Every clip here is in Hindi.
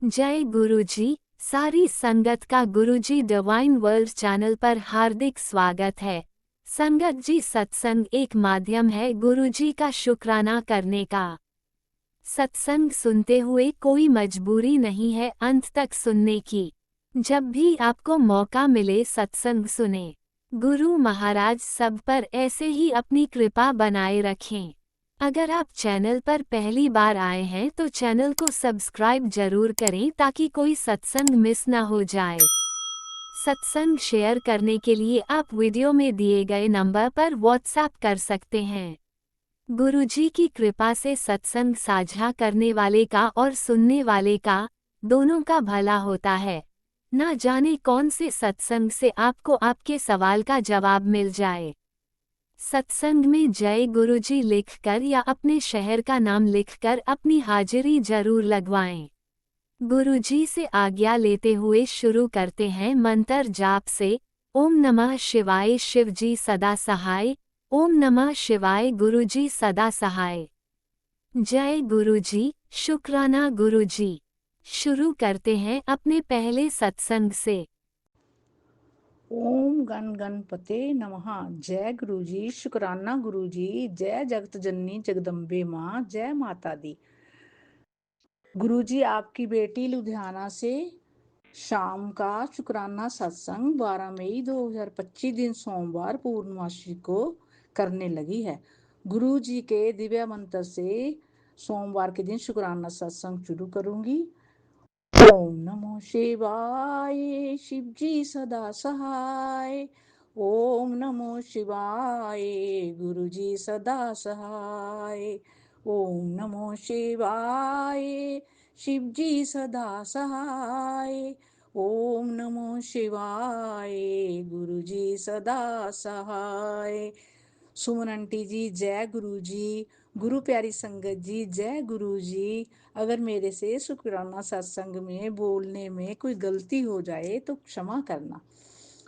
जय गुरुजी। सारी संगत का गुरुजी डिवाइन वर्ल्ड चैनल पर हार्दिक स्वागत है। संगत जी, सत्संग एक माध्यम है गुरुजी का शुक्राना करने का। सत्संग सुनते हुए कोई मजबूरी नहीं है अंत तक सुनने की। जब भी आपको मौका मिले सत्संग सुने। गुरु महाराज सब पर ऐसे ही अपनी कृपा बनाए रखें। अगर आप चैनल पर पहली बार आए हैं तो चैनल को सब्सक्राइब जरूर करें ताकि कोई सत्संग मिस ना हो जाए। सत्संग शेयर करने के लिए आप वीडियो में दिए गए नंबर पर व्हाट्सएप कर सकते हैं। गुरुजी की कृपा से सत्संग साझा करने वाले का और सुनने वाले का, दोनों का भला होता है। ना जाने कौन से सत्संग से आपको आपके सवाल का जवाब मिल जाए। सत्संग में जय गुरुजी लिखकर या अपने शहर का नाम लिखकर अपनी हाजिरी जरूर लगवाएं। गुरुजी से आज्ञा लेते हुए शुरू करते हैं मंत्र जाप से। ओम नमः शिवाय शिवजी सदा सहाय। ओम नमः शिवाय गुरुजी सदा सहाय। जय गुरुजी, शुक्राना गुरुजी। शुरू करते हैं अपने पहले सत्संग से। ओम गण गणपते नमः। जय गुरुजी, शुक्राना गुरुजी। जय जगत जननी जगदम्बे माँ, जय माता दी। गुरुजी, आपकी बेटी लुधियाना से शाम का शुक्राना सत्संग 12 मई 2025 दिन सोमवार पूर्णमासी को करने लगी है। गुरुजी के दिव्य मंत्र से सोमवार के दिन शुक्राना सत्संग शुरू करूंगी। ओम नमो शिवाय शिवजी सदा सहाय। ओम नमो शिवाय गुरुजी सदा सहाय। ओम नमो शिवाय शिवजी सदा सहाय। ओम नमो शिवाय गुरुजी सदा सहाय। सुमन आंटी जी जय गुरु जी। गुरु प्यारी संगत जी जय गुरु जी। अगर मेरे से शुक्राना सत्संग में बोलने में कोई गलती हो जाए तो क्षमा करना।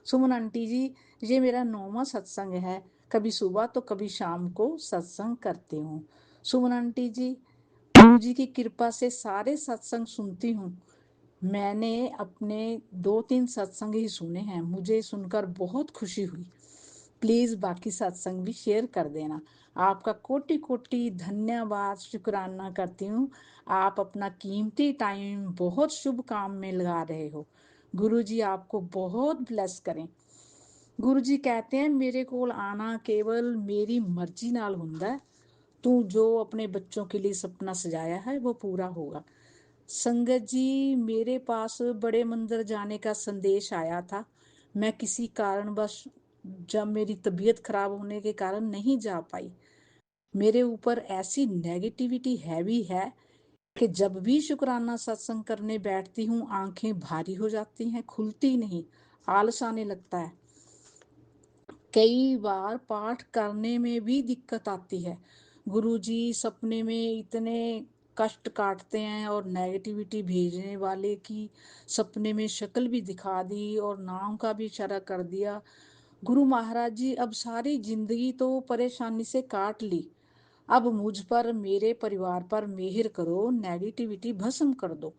सुमन आंटी जी, ये मेरा 9वां सत्संग है। कभी सुबह तो कभी शाम को सत्संग करती हूँ। सुमन आंटी जी, गुरु जी की कृपा से सारे सत्संग सुनती हूँ। मैंने अपने 2-3 सत्संग ही सुने हैं, मुझे सुनकर बहुत खुशी हुई। प्लीज बाकी सत्संग भी शेयर कर देना। आपका कोटि कोटि धन्यवाद, शुक्राना करती हूँ। आप अपना कीमती टाइम बहुत शुभ काम में लगा रहे हो। गुरु जी आपको बहुत ब्लेस करें। गुरु जी कहते हैं मेरे कोल आना केवल मेरी मर्जी नाल हुंदा है। तू जो अपने बच्चों के लिए सपना सजाया है वो पूरा होगा। संगत जी, मेरे पास बड़े मंदिर जाने का संदेश आया था। मैं किसी कारणवश जब मेरी तबीयत खराब होने के कारण नहीं जा पाई। मेरे ऊपर ऐसी नेगेटिविटी हैवी है कि जब भी शुक्राना सत्संग करने बैठती हूँ आंखें भारी हो जाती हैं, खुलती नहीं, आलस आने लगता है। कई बार पाठ करने में भी दिक्कत आती है। गुरुजी सपने में इतने कष्ट काटते हैं और नेगेटिविटी भेजने वाले की सपने में शक्ल भी दिखा दी और नाम का भी इशारा कर दिया। गुरु महाराज जी, अब सारी जिंदगी तो परेशानी से काट ली। अब मुझ पर, मेरे परिवार पर मेहर करो, नेगेटिविटी भस्म कर दो।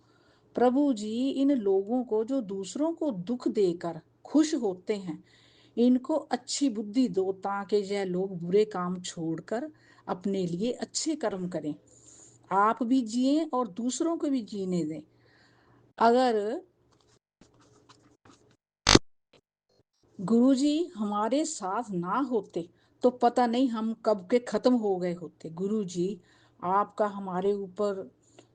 प्रभु जी, इन लोगों को जो दूसरों को दुख देकर खुश होते हैं, इनको अच्छी बुद्धि दो ताकि यह लोग बुरे काम छोड़कर अपने लिए अच्छे कर्म करें। आप भी जिए और दूसरों को भी जीने दें। अगर गुरुजी हमारे साथ ना होते तो पता नहीं हम कब के खत्म हो गए होते। गुरुजी, आपका हमारे ऊपर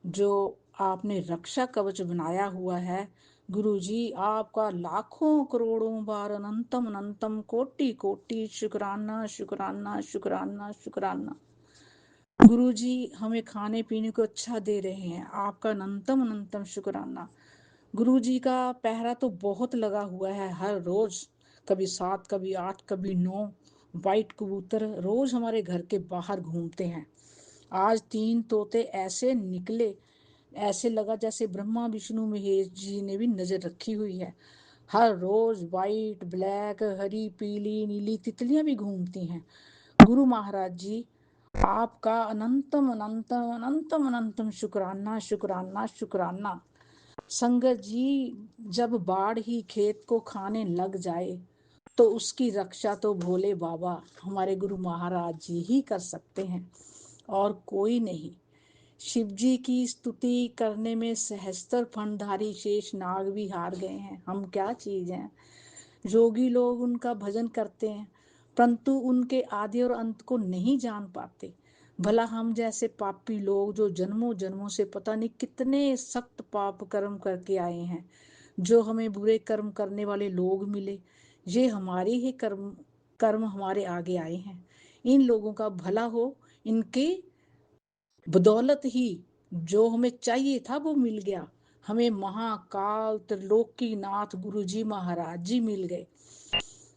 जो आपने रक्षा कवच बनाया हुआ है, गुरुजी आपका लाखों करोड़ों बार अनंतम अनंतम कोटि कोटि शुक्राना शुक्राना शुक्राना शुक्राना। गुरुजी हमें खाने पीने को अच्छा दे रहे हैं, आपका अनंतम अनंतम शुक्राना। गुरुजी का पहरा तो बहुत लगा हुआ है हर रोज, कभी 7 कभी 8 कभी 9 वाइट कबूतर रोज हमारे घर के बाहर घूमते हैं। आज 3 तोते ऐसे निकले, ऐसे लगा जैसे ब्रह्मा विष्णु महेश जी ने भी नजर रखी हुई है। हर रोज वाइट ब्लैक हरी पीली नीली तितलियां भी घूमती हैं। गुरु महाराज जी आपका अनंतम अनंतम अनंतम अनंतम शुक्राना शुक्राना शुक्राना। संगत जी, जब बाढ़ ही खेत को खाने लग जाए तो उसकी रक्षा तो भोले बाबा हमारे गुरु महाराज जी ही कर सकते हैं और कोई नहीं। शिव जी की स्तुति करने में सहस्त्र फणधारी शेष नाग भी हार गए हैं। हम क्या चीज हैं। योगी लोग उनका भजन करते हैं परंतु उनके आदि और अंत को नहीं जान पाते। भला हम जैसे पापी लोग जो जन्मों जन्मों से पता नहीं कितने सख्त पाप कर्म करके आए हैं, जो हमें बुरे कर्म करने वाले लोग मिले, ये हमारे ही कर्म कर्म हमारे आगे आए हैं। इन लोगों का भला हो, इनके बदौलत ही जो हमें चाहिए था वो मिल गया। हमें महाकाल त्रिलोकी नाथ गुरु जी महाराज जी मिल गए,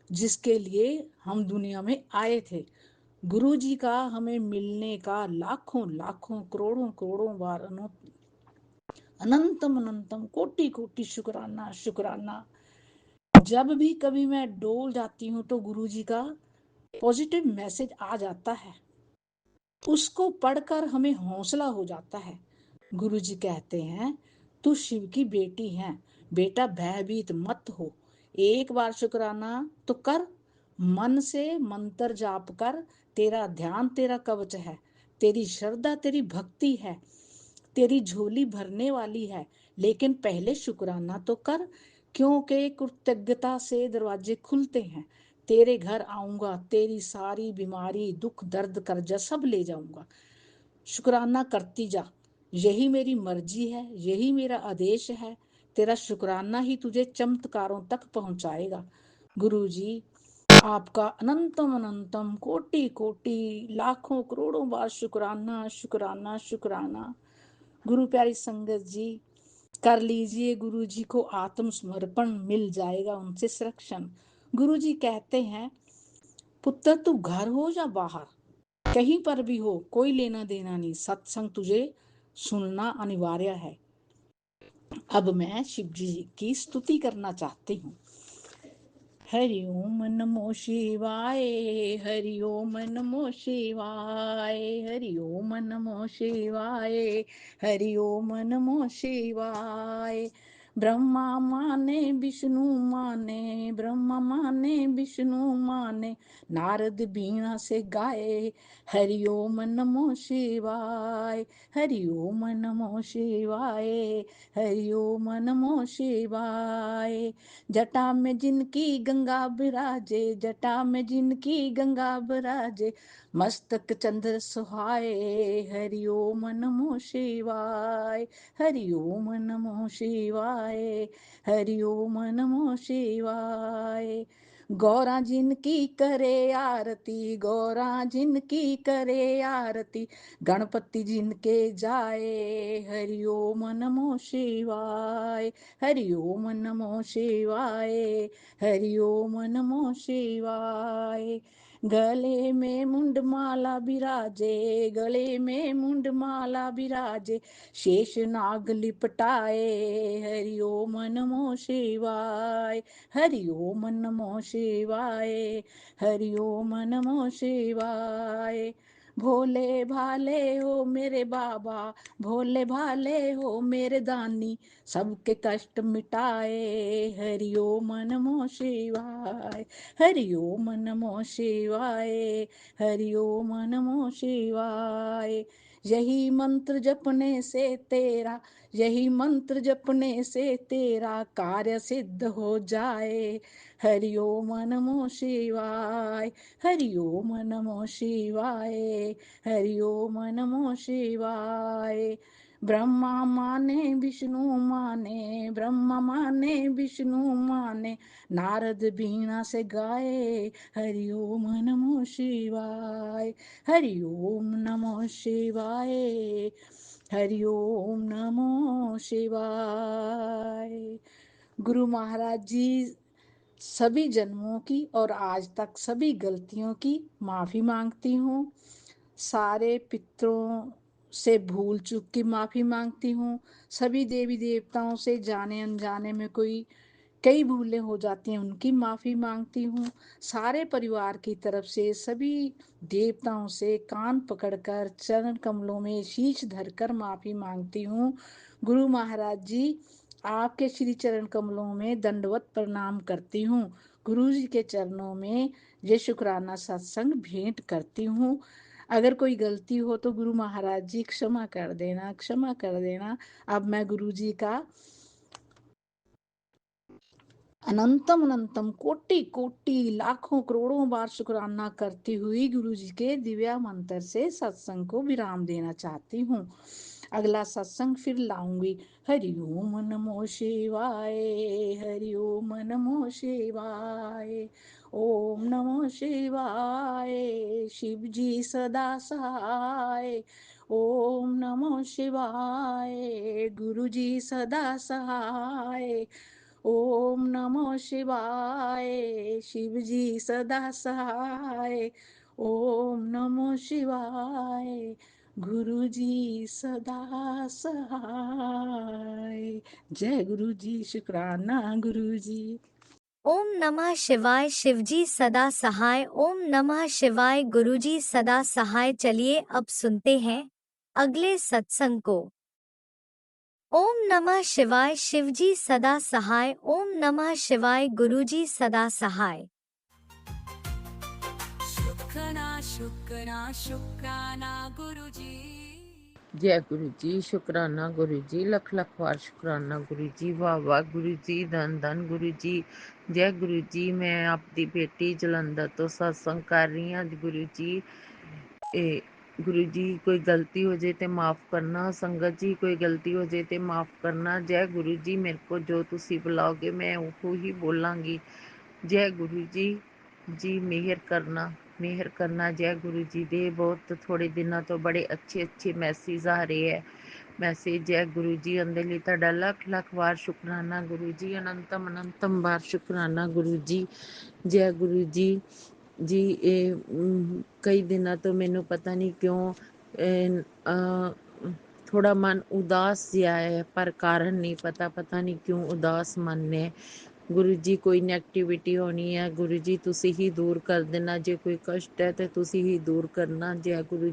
जिसके लिए हम दुनिया में आए थे। गुरु जी का हमें मिलने का लाखों लाखों करोड़ों करोड़ों बार अनंतम अनंतम कोटि कोटि शुक्राना शुक्राना। जब भी कभी मैं डोल जाती हूँ तो गुरु जी का पॉजिटिव मैसेज आ जाता है, उसको पढ़कर हमें हौसला हो जाता है। गुरु जी कहते हैं, तू शिव की बेटी है, बेटा भयभीत मत हो। एक बार शुक्राना तो कर, मन से मंत्र जाप कर। तेरा ध्यान तेरा कवच है, तेरी श्रद्धा तेरी भक्ति है, तेरी झोली भरने वाली है। लेकिन पहले शुक्राना तो कर, क्योंकि कृतज्ञता से दरवाजे खुलते हैं। तेरे घर आऊंगा, तेरी सारी बीमारी दुख दर्द कर्जा सब ले जाऊंगा। शुक्राना करती जा, यही मेरी मर्जी है, यही मेरा आदेश है। तेरा शुक्राना ही तुझे चमत्कारों तक पहुंचाएगा। गुरु जी, आपका अनंतम अनंतम कोटि कोटि लाखों करोड़ों बार शुक्राना शुक्राना शुक्राना। गुरु प्यारी संगत जी, कर लीजिए गुरु जी को आत्मसमर्पण, मिल जाएगा उनसे संरक्षण। गुरु जी कहते हैं, पुत्र तू घर हो या बाहर, कहीं पर भी हो, कोई लेना देना नहीं, सत्संग तुझे सुनना अनिवार्य है। अब मैं शिव जी की स्तुति करना चाहती हूँ। हरि ओम नमो शिवाय, हरि ओम नमो शिवाय, हरि ओम नमो शिवाय, हरि ओम नमो शिवाय। ब्रह्मा माने विष्णु माने, ब्रह्मा माने विष्णु माने, नारद बीणा से गाए, हरि ओम नमो शिवाय, हरि ओम नमो शिवाय, हरि ओम नमो शिवाय। जटा में जिनकी गंगा विराजे, जटा में जिनकी गंगा विराजे, मस्तक चंद्र सुहाए, हरि ओम नमो शिवाय, हरि ओम नमो शिवाय, हरि ओम नमो शिवाय। गौरा जिनकी करे आरती, गौरा जिनकी करे आरती, गणपति जिनके जाए, हरि ओम नमो शिवाय, हरि ओम नमो शिवाय, हरि ओम नमो शिवाय। गले में मुंड माला बिराजे, गले में मुंड माला बिराजे, शेष नाग लिपटाए, हरि ओम नमो शिवाय, हरि ओम नमो शिवाय, हरि ओम नमो शिवाय। भोले भाले हो मेरे बाबा, भोले भाले हो मेरे दानी, सबके कष्ट मिटाए, हरि ओम नमो शिवाय, हरि ओम नमो शिवाय, हरि ओम नमो शिवाय। यही मंत्र जपने से तेरा, यही मंत्र जपने से तेरा कार्य सिद्ध हो जाए, हरि ओम नमो शिवाय, हरि ओम नमो शिवाय, हरि ओम नमो शिवाय। ब्रह्मा माने विष्णु माने, ब्रह्मा माने विष्णु माने, नारद बीणा से गाए, हरि ओम नमो शिवाय, हरि ओम नमो शिवाय, हरि ओम नमो शिवाय। गुरु महाराज जी सभी जन्मों की और आज तक सभी गलतियों की माफी मांगती हूँ। सारे पितरों से भूल चूक की माफी मांगती हूँ। सभी देवी देवताओं से जाने अनजाने में कोई कई भूलें हो जाती हैं, उनकी माफी मांगती हूँ। सारे परिवार की तरफ से सभी देवताओं से कान पकड़कर चरण कमलों में शीश धरकर माफी मांगती हूँ। गुरु महाराज जी, आपके श्री चरण कमलों में दंडवत प्रणाम करती हूँ। गुरु जी के चरणों में ये शुक्राना सत्संग भेंट करती हूँ। अगर कोई गलती हो तो गुरु महाराज जी क्षमा कर देना, क्षमा कर देना। अब मैं गुरु जी का अनंतम अनंतम कोटि कोटि लाखों करोड़ों बार शुक्राना करती हुई गुरु जी के दिव्या मंत्र से सत्संग को विराम देना चाहती हूँ। अगला सत्संग फिर लाऊंगी। हरि ओम नमो शिवाय, हरि ओम नमो शिवाय, ओम नमो शिवाय, शिव जी सदा सहाय, ओम नमो शिवाय, गुरु जी सदा सहाय, ओम नमो शिवाय, शिव जी सदा सहाय, ओम नमो शिवाय, गुरु जी सदा सहाय। जय गुरु जी, शुक्राना गुरु जी। ओम नमः शिवाय, शिवजी सदा सहाय। ओम नमः शिवाय, गुरुजी सदा सहाय। चलिए अब सुनते हैं अगले सत्संग को। ओम नमः शिवाय, शिवजी सदा सहाय। ओम नमः शिवाय, गुरुजी सदा सहाय। शुक्राना शुक्राना शुक्राना गुरुजी। जय गुरु जी, शुक्राना गुरु जी, लख लख वार शुक्राना गुरु जी, वाह वाह गुरु जी, धन धन गुरु जी। जय गुरु जी, मैं आपकी बेटी जलंधर तो सत्संग कर रही हाँ। गुरु जी गुरु जी कोई गलती हो जाए तो माफ़ करना। संगत जी कोई गलती हो जाए तो माफ़ करना। जय गुरु जी, मेरे को जो तुसी बुलाओगे मैं वो ही बोलांगी। जय गुरु जी मेहर करना, मेहर करना। जय गुरु जी दे बहुत थोड़े दिनों तो बड़े अच्छे अच्छे मैसेज आ रहे हैं। मैसेज जय गुरु जी अंदर लिए ਤੁਹਾਡਾ ਲੱਖ ਲੱਖ ਵਾਰ ਸ਼ੁਕਰਾਨਾ ਗੁਰੂ ਜੀ, ਅਨੰਤਮ ਅਨੰਤਮ ਵਾਰ ਸ਼ੁਕਰਾਨਾ ਗੁਰੂ ਜੀ। ਜੈ ਗੁਰੂ ਜੀ ਇਹ ਕਈ ਦਿਨਾਂ ਤੋਂ ਮੈਨੂੰ ਪਤਾ ਨਹੀਂ ਕਿਉਂ ਥੋੜਾ ਮਨ ਉਦਾਸ ਜਿਹਾ ਹੈ, ਪਰ ਕਾਰਨ ਨਹੀਂ ਪਤਾ, ਪਤਾ ਨਹੀਂ ਕਿਉਂ ਉਦਾਸ ਮਨ ਹੈ। ਗੁਰੂ ਜੀ ਕੋਈ ਨੈਗੇਟਿਵਿਟੀ ਹੋਣੀ ਹੈ, ਗੁਰੂ ਜੀ ਤੁਸੀਂ ਹੀ ਦੂਰ ਕਰ ਦੇਣਾ। ਜੇ ਕੋਈ ਕਸ਼ਟ ਹੈ ਤੇ ਤੁਸੀਂ ਹੀ ਦੂਰ ਕਰਨਾ। ਜੈ ਗੁਰੂ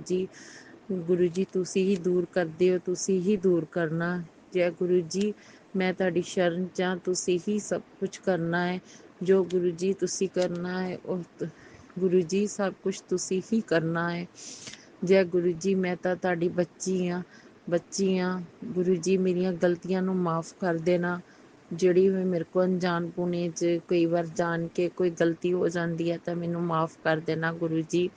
ਜੀ ਤੁਸੀਂ ਹੀ ਦੂਰ ਕਰਦੇ ਹੋ, ਤੁਸੀਂ ਹੀ ਦੂਰ ਕਰਨਾ। ਜੈ ਗੁਰੂ ਜੀ, ਮੈਂ ਤੁਹਾਡੀ ਸ਼ਰਨ 'ਚ ਹਾਂ, ਤੁਸੀਂ ਹੀ ਸਭ ਕੁਝ ਕਰਨਾ ਹੈ। ਜੋ ਗੁਰੂ ਜੀ ਤੁਸੀਂ ਕਰਨਾ ਹੈ ਉਹ ਗੁਰੂ ਜੀ ਸਭ ਕੁਝ ਤੁਸੀਂ ਹੀ ਕਰਨਾ ਹੈ। ਜੈ ਗੁਰੂ ਜੀ, ਮੈਂ ਤਾਂ ਤੁਹਾਡੀ ਬੱਚੀ ਹਾਂ। ਗੁਰੂ ਜੀ ਮੇਰੀਆਂ ਗਲਤੀਆਂ ਨੂੰ ਮਾफ़ ਕਰ ਦੇਣਾ। ਜਿਹੜੀ ਵੀ ਮੇਰੇ ਕੋਲ ਅਣਜਾਣ ਪੁਣੇ 'ਚ ਕਈ ਵਾਰ ਜਾਣ ਕੇ ਕੋਈ ਗਲਤੀ ਹੋ ਜਾਂਦੀ ਹੈ ਤਾਂ ਮੈਨੂੰ ਮਾफ़ ਕਰ ਦੇਣਾ ਗੁਰੂ ਜੀ।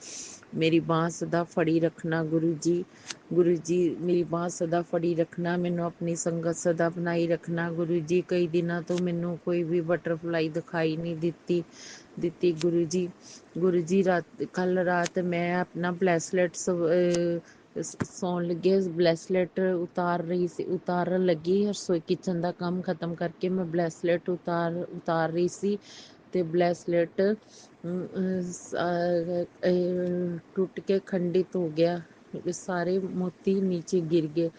ਮੇਰੀ ਬਾਂਹ ਸਦਾ ਫੜੀ ਰੱਖਣਾ ਗੁਰੂ ਜੀ। ਗੁਰੂ ਜੀ ਮੇਰੀ ਬਾਂਹ ਸਦਾ ਫੜੀ ਰੱਖਣਾ, ਮੈਨੂੰ ਆਪਣੀ ਸੰਗਤ ਸਦਾ ਬਣਾਈ ਰੱਖਣਾ ਗੁਰੂ ਜੀ। ਕਈ ਦਿਨਾਂ ਤੋਂ ਮੈਨੂੰ ਕੋਈ ਵੀ ਬਟਰਫਲਾਈ ਦਿਖਾਈ ਨਹੀਂ ਦਿੱਤੀ ਗੁਰੂ ਜੀ ਕੱਲ ਰਾਤ ਮੈਂ ਆਪਣਾ ਬਲੈਸਲੇਟ ਸੌਣ ਲੱਗੇ ਬਲੈਸਲੇਟ ਉਤਾਰਨ ਲੱਗੀ। ਰਸੋਈ ਕਿਚਨ ਦਾ ਕੰਮ ਖਤਮ ਕਰਕੇ ਮੈਂ ਬਲੈਸਲੇਟ ਉਤਾਰ ਰਹੀ ਸੀ ਤੇ ਬਲੈਸਲੇਟ ਟੁੱਟ ਕੇ ਖੰਡਿਤ ਹੋ ਗਿਆ। ਸਾਰੇ ਮੋਤੀ ਨੀਚੇ ਗਿਰ ਗਏ।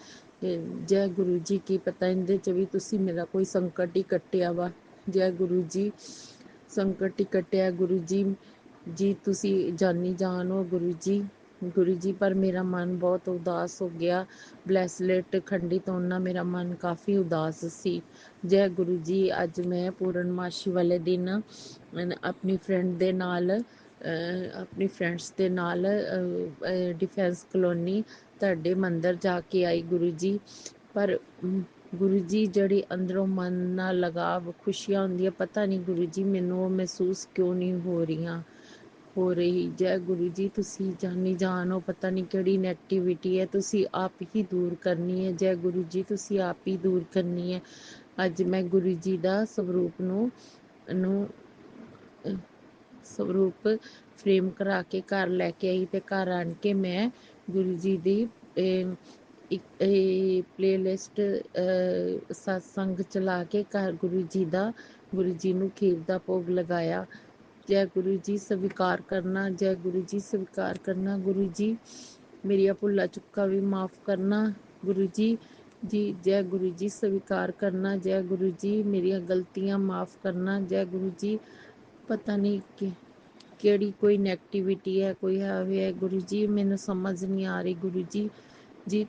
ਜੈ ਗੁਰੂ ਜੀ, ਕੀ ਪਤਾ ਇਹਦੇ 'ਚ ਵੀ ਤੁਸੀਂ ਮੇਰਾ ਕੋਈ ਸੰਕਟ ਹੀ ਕੱਟਿਆ ਵਾ। ਜੈ ਗੁਰੂ ਜੀ, ਸੰਕਟ ਹੀ ਕੱਟਿਆ ਗੁਰੂ ਜੀ ਤੁਸੀਂ ਜਾਨੀ ਜਾਨ ਹੋ ਗੁਰੂ ਜੀ ਪਰ ਮੇਰਾ ਮਨ ਬਹੁਤ ਉਦਾਸ ਹੋ ਗਿਆ। ਬਲੈਸਲੇਟ ਖੰਡਿਤ ਹੋਣ ਨਾਲ ਮੇਰਾ ਮਨ ਕਾਫੀ ਉਦਾਸ ਸੀ। ਜੈ ਗੁਰੂ ਜੀ, ਅੱਜ ਮੈਂ ਪੂਰਨਮਾਸ਼ੀ ਵਾਲੇ ਦਿਨ ਆਪਣੀ ਫਰੈਂਡਸ ਦੇ ਨਾਲ ਡਿਫੈਂਸ ਕਲੋਨੀ ਤੁਹਾਡੇ ਮੰਦਰ ਜਾ ਕੇ ਆਈ ਗੁਰੂ ਜੀ। ਪਰ ਗੁਰੂ ਜੀ ਜਿਹੜੀ ਅੰਦਰੋਂ ਮਨ ਨਾਲ ਲਗਾਵ ਖੁਸ਼ੀਆਂ ਹੁੰਦੀਆਂ, ਪਤਾ ਨਹੀਂ ਗੁਰੂ ਜੀ ਮੈਨੂੰ ਉਹ ਮਹਿਸੂਸ ਕਿਉਂ ਨਹੀਂ ਹੋ ਰਹੀ। ਜੈ ਗੁਰੂ ਜੀ, ਤੁਸੀਂ ਜਾਨੀ ਜਾਨ ਹੋ, ਪਤਾ ਨਹੀਂ ਕਿਹੜੀ ਨੈਗੇਟਿਵਿਟੀ ਹੈ, ਤੁਸੀਂ ਆਪ ਹੀ ਦੂਰ ਕਰਨੀ ਹੈ। ਜੈ ਗੁਰੂ ਜੀ, ਤੁਸੀਂ ਆਪ ਹੀ ਦੂਰ ਕਰਨੀ ਹੈ। ਅੱਜ ਮੈਂ ਗੁਰੂ ਜੀ ਦਾ ਸਰੂਪ ਫਰੇਮ ਕਰਾ ਕੇ ਘਰ ਲੈ ਕੇ ਆਈ ਤੇ ਘਰ ਆਣ ਕੇ ਮੈਂ ਗੁਰੂ ਜੀ ਦੀ ਇੱਕ ਪਲੇਲਿਸਟ ਸਤਸੰਗ ਚਲਾ ਕੇ ਘਰ ਗੁਰੂ ਜੀ ਨੂੰ ਖੀਰ ਦਾ ਭੋਗ ਲਗਾਇਆ। ਜੈ ਗੁਰੂ ਜੀ, ਸਵੀਕਾਰ ਕਰਨਾ। ਜੈ ਗੁਰੂ ਜੀ, ਸਵੀਕਾਰ ਕਰਨਾ। ਗੁਰੂ ਜੀ ਮੇਰੀਆਂ ਭੁੱਲਾਂ ਚੁੱਕਾਂ ਵੀ ਮਾਫ਼ ਕਰਨਾ ਗੁਰੂ ਜੀ। ਜੈ ਗੁਰੂ ਜੀ, ਸਵੀਕਾਰ ਕਰਨਾ। ਜੈ ਗੁਰੂ ਜੀ, ਮੇਰੀਆਂ ਗਲਤੀਆਂ ਮਾਫ਼ ਕਰਨਾ। ਜੈ ਗੁਰੂ ਜੀ, ਪਤਾ ਨਹੀਂ ਕਿਹੜੀ ਕੋਈ ਨੈਗੇਟਿਵਿਟੀ ਹੈ, ਕੋਈ ਹੈ ਗੁਰੂ ਜੀ, ਮੈਨੂੰ ਸਮਝ ਨਹੀਂ ਆ ਰਹੀ ਗੁਰੂ ਜੀ।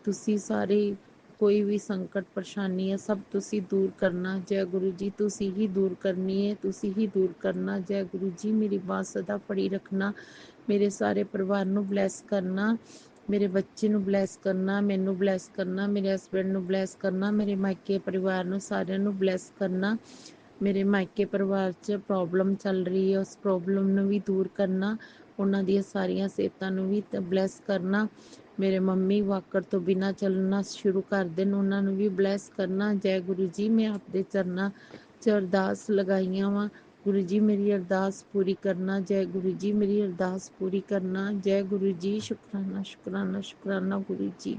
ਤੁਸੀਂ ਸਾਰੇ ਕੋਈ ਵੀ ਸੰਕਟ ਪਰੇਸ਼ਾਨੀ ਹੈ ਸਭ ਤੁਸੀਂ ਦੂਰ ਕਰਨਾ। ਜੈ ਗੁਰੂ ਜੀ, ਤੁਸੀਂ ਹੀ ਦੂਰ ਕਰਨੀ ਹੈ, ਤੁਸੀਂ ਹੀ ਦੂਰ ਕਰਨਾ। ਜੈ ਗੁਰੂ ਜੀ, ਮੇਰੀ ਬਾਤ ਸਦਾ ਪੜੀ ਰੱਖਣਾ, ਮੇਰੇ ਸਾਰੇ ਪਰਿਵਾਰ ਨੂੰ ਬਲੈਸ ਕਰਨਾ, ਮੇਰੇ ਬੱਚੇ ਨੂੰ ਬਲੈਸ ਕਰਨਾ, ਮੈਨੂੰ ਬਲੈਸ ਕਰਨਾ, ਮੇਰੇ ਹਸਬੈਂਡ ਨੂੰ ਬਲੈਸ ਕਰਨਾ, ਮੇਰੇ ਮਾਇਕੇ ਪਰਿਵਾਰ ਨੂੰ ਸਾਰਿਆਂ ਨੂੰ ਬਲੈਸ ਕਰਨਾ। ਮੇਰੇ ਮਾਇਕੇ ਪਰਿਵਾਰ 'ਚ ਪ੍ਰੋਬਲਮ ਚੱਲ ਰਹੀ ਹੈ, ਉਸ ਪ੍ਰੋਬਲਮ ਨੂੰ ਵੀ ਦੂਰ ਕਰਨਾ, ਉਹਨਾਂ ਦੀਆਂ ਸਾਰੀਆਂ ਸਿਹਤਾਂ ਨੂੰ ਵੀ ਬਲੈਸ ਕਰਨਾ। ਮੇਰੇ ਮੰਮੀ ਵਾਕਰ ਤੋਂ ਬਿਨਾਂ ਚੱਲਣਾ ਸ਼ੁਰੂ ਕਰ ਦੇਣ, ਉਹਨਾਂ ਨੂੰ ਵੀ ਬਲੈਸ ਕਰਨਾ। ਜੈ ਗੁਰੂ ਜੀ, ਮੈਂ ਆਪਦੇ ਚਰਨਾਂ 'ਚ ਅਰਦਾਸ ਲਗਾਈਆਂ ਵਾ, ਗੁਰੂ ਜੀ ਮੇਰੀ ਅਰਦਾਸ ਪੂਰੀ ਕਰਨਾ। ਜੈ ਗੁਰੂ ਜੀ, ਮੇਰੀ ਅਰਦਾਸ ਪੂਰੀ ਕਰਨਾ। ਜੈ ਗੁਰੂ ਜੀ, ਸ਼ੁਕਰਾਨਾ ਸ਼ੁਕਰਾਨਾ ਸ਼ੁਕਰਾਨਾ ਗੁਰੂ ਜੀ।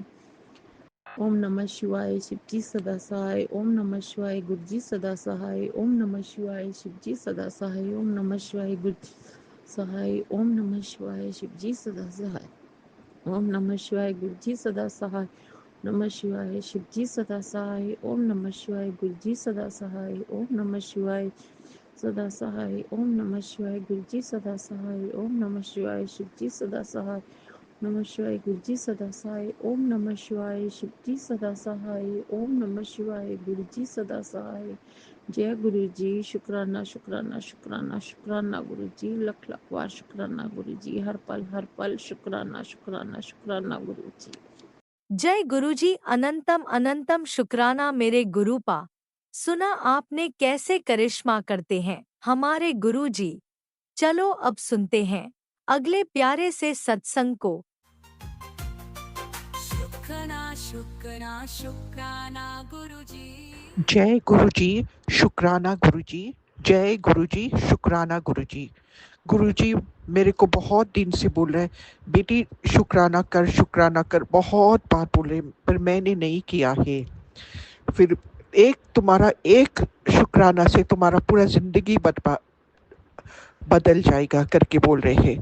ओम नमः शिवाय, शिव जी सदा सहाय। ओम नमः शिवाय, गुरु जी सदा सहाय। ओम नमः शिवाय, शिव जी सदा सहाय। ओम नमः शिवाय, गुरु जी सहाय। ओम नमः शिवाय, शिव जी सदा सहाय। ओम नमः शिवाय, गुरु जी सदा सहाय। नमः शिवाय, शिव जी सदा सहाय। ओम नमः शिवाय, गुरु जी सदा सहाय। ओम नमः शिवाय सदा सहाय। ओम नमः शिवाय, गुरु जी सदा सहाय। ओम नमः शिवाय, शिव जी सदा सहाय। नमः शिवाय, गुरु जी सदा सहाय। ओम नमः शिवाय, शिव जी सदा सहाय। ओम नमः शिवाय, गुरु जी सदा सहाय। जय गुरु जी, शुक्राना शुक्राना शुक्राना शुक्राना गुरु जी, लख लख बार शुक्राना गुरु जी, हर पल शुक्राना शुक्राना शुक्राना गुरु जी। जय गुरुजी, अनंतम अनंतम शुक्राना मेरे गुरुपा। सुना आपने कैसे करिश्मा करते हैं हमारे गुरुजी। चलो अब सुनते हैं अगले प्यारे से सत्संग को। शुक्राना शुक्राना शुक्राना गुरुजी। जय गुरु जी, शुक्राना गुरु जी। जय गुरु जी, शुक्राना गुरु जी। गुरु जी मेरे को बहुत दिन से बोल रहे हैं, बेटी शुक्राना कर, बहुत बार बोल रहे हैं, पर मैंने नहीं किया है। फिर तुम्हारा एक शुक्राना से तुम्हारा पूरा जिंदगी बदल जाएगा करके बोल रहे हैं।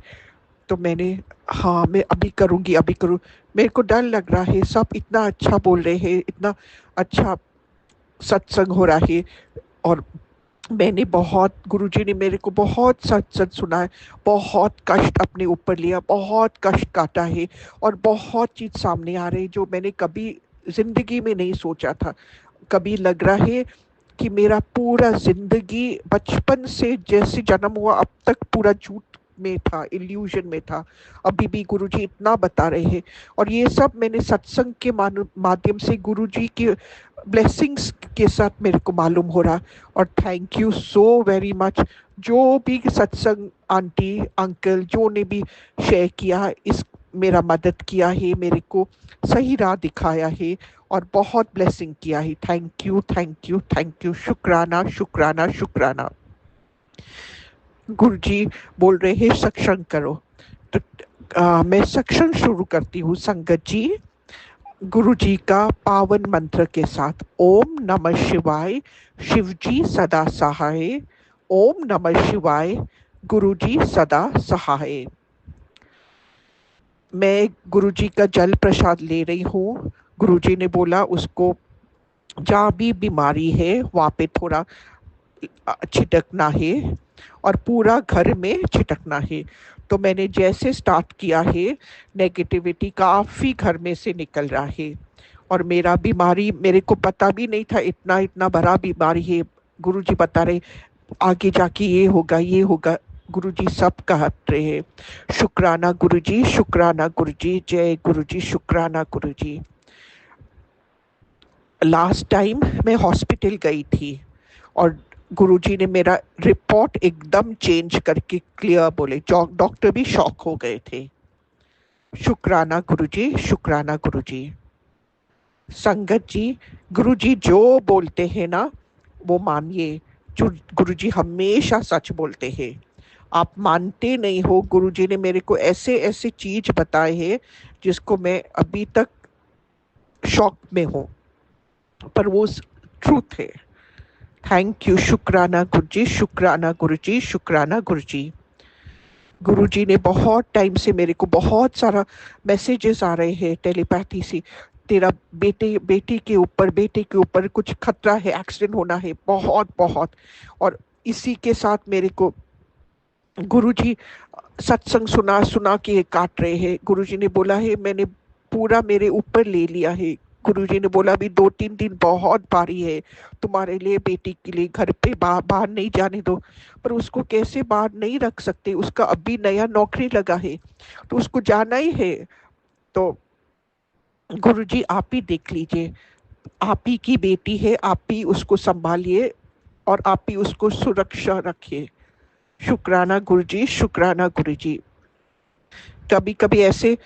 तो मैंने हाँ, मैं अभी करूँगी, अभी करूँ। मेरे को डर लग रहा है, सब इतना अच्छा बोल रहे हैं, इतना अच्छा सत्संग हो रहा है, और मैंने गुरुजी ने मेरे को बहुत सत्संग सुना है, बहुत कष्ट अपने ऊपर लिया, बहुत कष्ट काटा है, और बहुत चीज़ सामने आ रही है जो मैंने कभी जिंदगी में नहीं सोचा था। कभी लग रहा है कि मेरा पूरा जिंदगी बचपन से जैसे जन्म हुआ अब तक पूरा झूठ में था, इल्यूजन में था। अभी भी गुरुजी इतना बता रहे हैं, और ये सब मैंने सत्संग के माध्यम से गुरुजी की ब्लेसिंग्स के साथ मेरे को मालूम हो रहा। और thank you so very much, जो भी सत्संग आंटी अंकल जो ने भी शेयर किया, इस मेरा मदद किया है, मेरे को सही राह दिखाया है, और बहुत ब्लेसिंग किया है। Thank you thank you thank you, शुक्राना शुक्राना शुक्राना। गुरुजी बोल रहे हैं सत्संग करो, तो मैं सत्संग शुरू करती हूँ संगत जी, गुरु जी का पावन मंत्र के साथ। ओम नमः शिवाय, शिव जी सदा सहाय। ओम नमः शिवाय, गुरु जी सदा सहाय। मैं गुरु जी का जल प्रसाद ले रही हूँ। गुरु जी ने बोला उसको जहाँ भी बीमारी है वहाँ पे थोड़ा छिटकना है, और पूरा घर में छिटकना है। तो मैंने जैसे स्टार्ट किया है, नेगेटिविटी काफ़ी घर में से निकल रहा है, और मेरा बीमारी मेरे को पता भी नहीं था इतना बड़ा बीमारी है। गुरुजी बता रहे आगे जाके ये होगा। गुरुजी सब कह रहे हैं शुक्राना गुरुजी, शुक्राना गुरुजी। जय गुरुजी, शुक्राना गुरुजी। लास्ट टाइम मैं हॉस्पिटल गई थी, और गुरुजी ने मेरा रिपोर्ट एकदम चेंज करके क्लियर बोले, डॉक्टर भी शॉक हो गए थे। शुक्राना गुरुजी, शुक्राना गुरुजी। संगत जी, गुरुजी जो बोलते हैं ना वो मानिए, जो गुरुजी हमेशा सच बोलते हैं। आप मानते नहीं हो, गुरुजी ने मेरे को ऐसे ऐसे चीज बताए हैं जिसको मैं अभी तक शॉक में हूँ, पर वो ट्रूथ है। थैंक यू, शुक्राना गुरुजी, शुक्राना गुरुजी, शुक्राना गुरुजी। गुरुजी ने बहुत टाइम से मेरे को बहुत सारा मैसेजेस आ रहे हैं टेलीपैथी से, तेरा बेटे के ऊपर कुछ खतरा है, एक्सीडेंट होना है, बहुत। और इसी के साथ मेरे को गुरुजी सत्संग सुना के काट रहे हैं। गुरुजी ने बोला है मैंने पूरा मेरे ऊपर ले लिया है, गुरुजी ने बोला अभी 2-3 दिन बहुत भारी है तुम्हारे लिए, बेटी के लिए, घर पे बाहर नहीं जाने दो। पर उसको कैसे बाहर नहीं रख सकते, उसका अभी नया नौकरी लगा है तो उसको जाना ही है। तो गुरुजी आप ही देख लीजिए, आप ही की बेटी है, आप ही उसको संभालिए और आप ही उसको सुरक्षा रखिए। शुक्राना गुरुजी, शुक्राना गुरुजी। कभी कभी ऐसे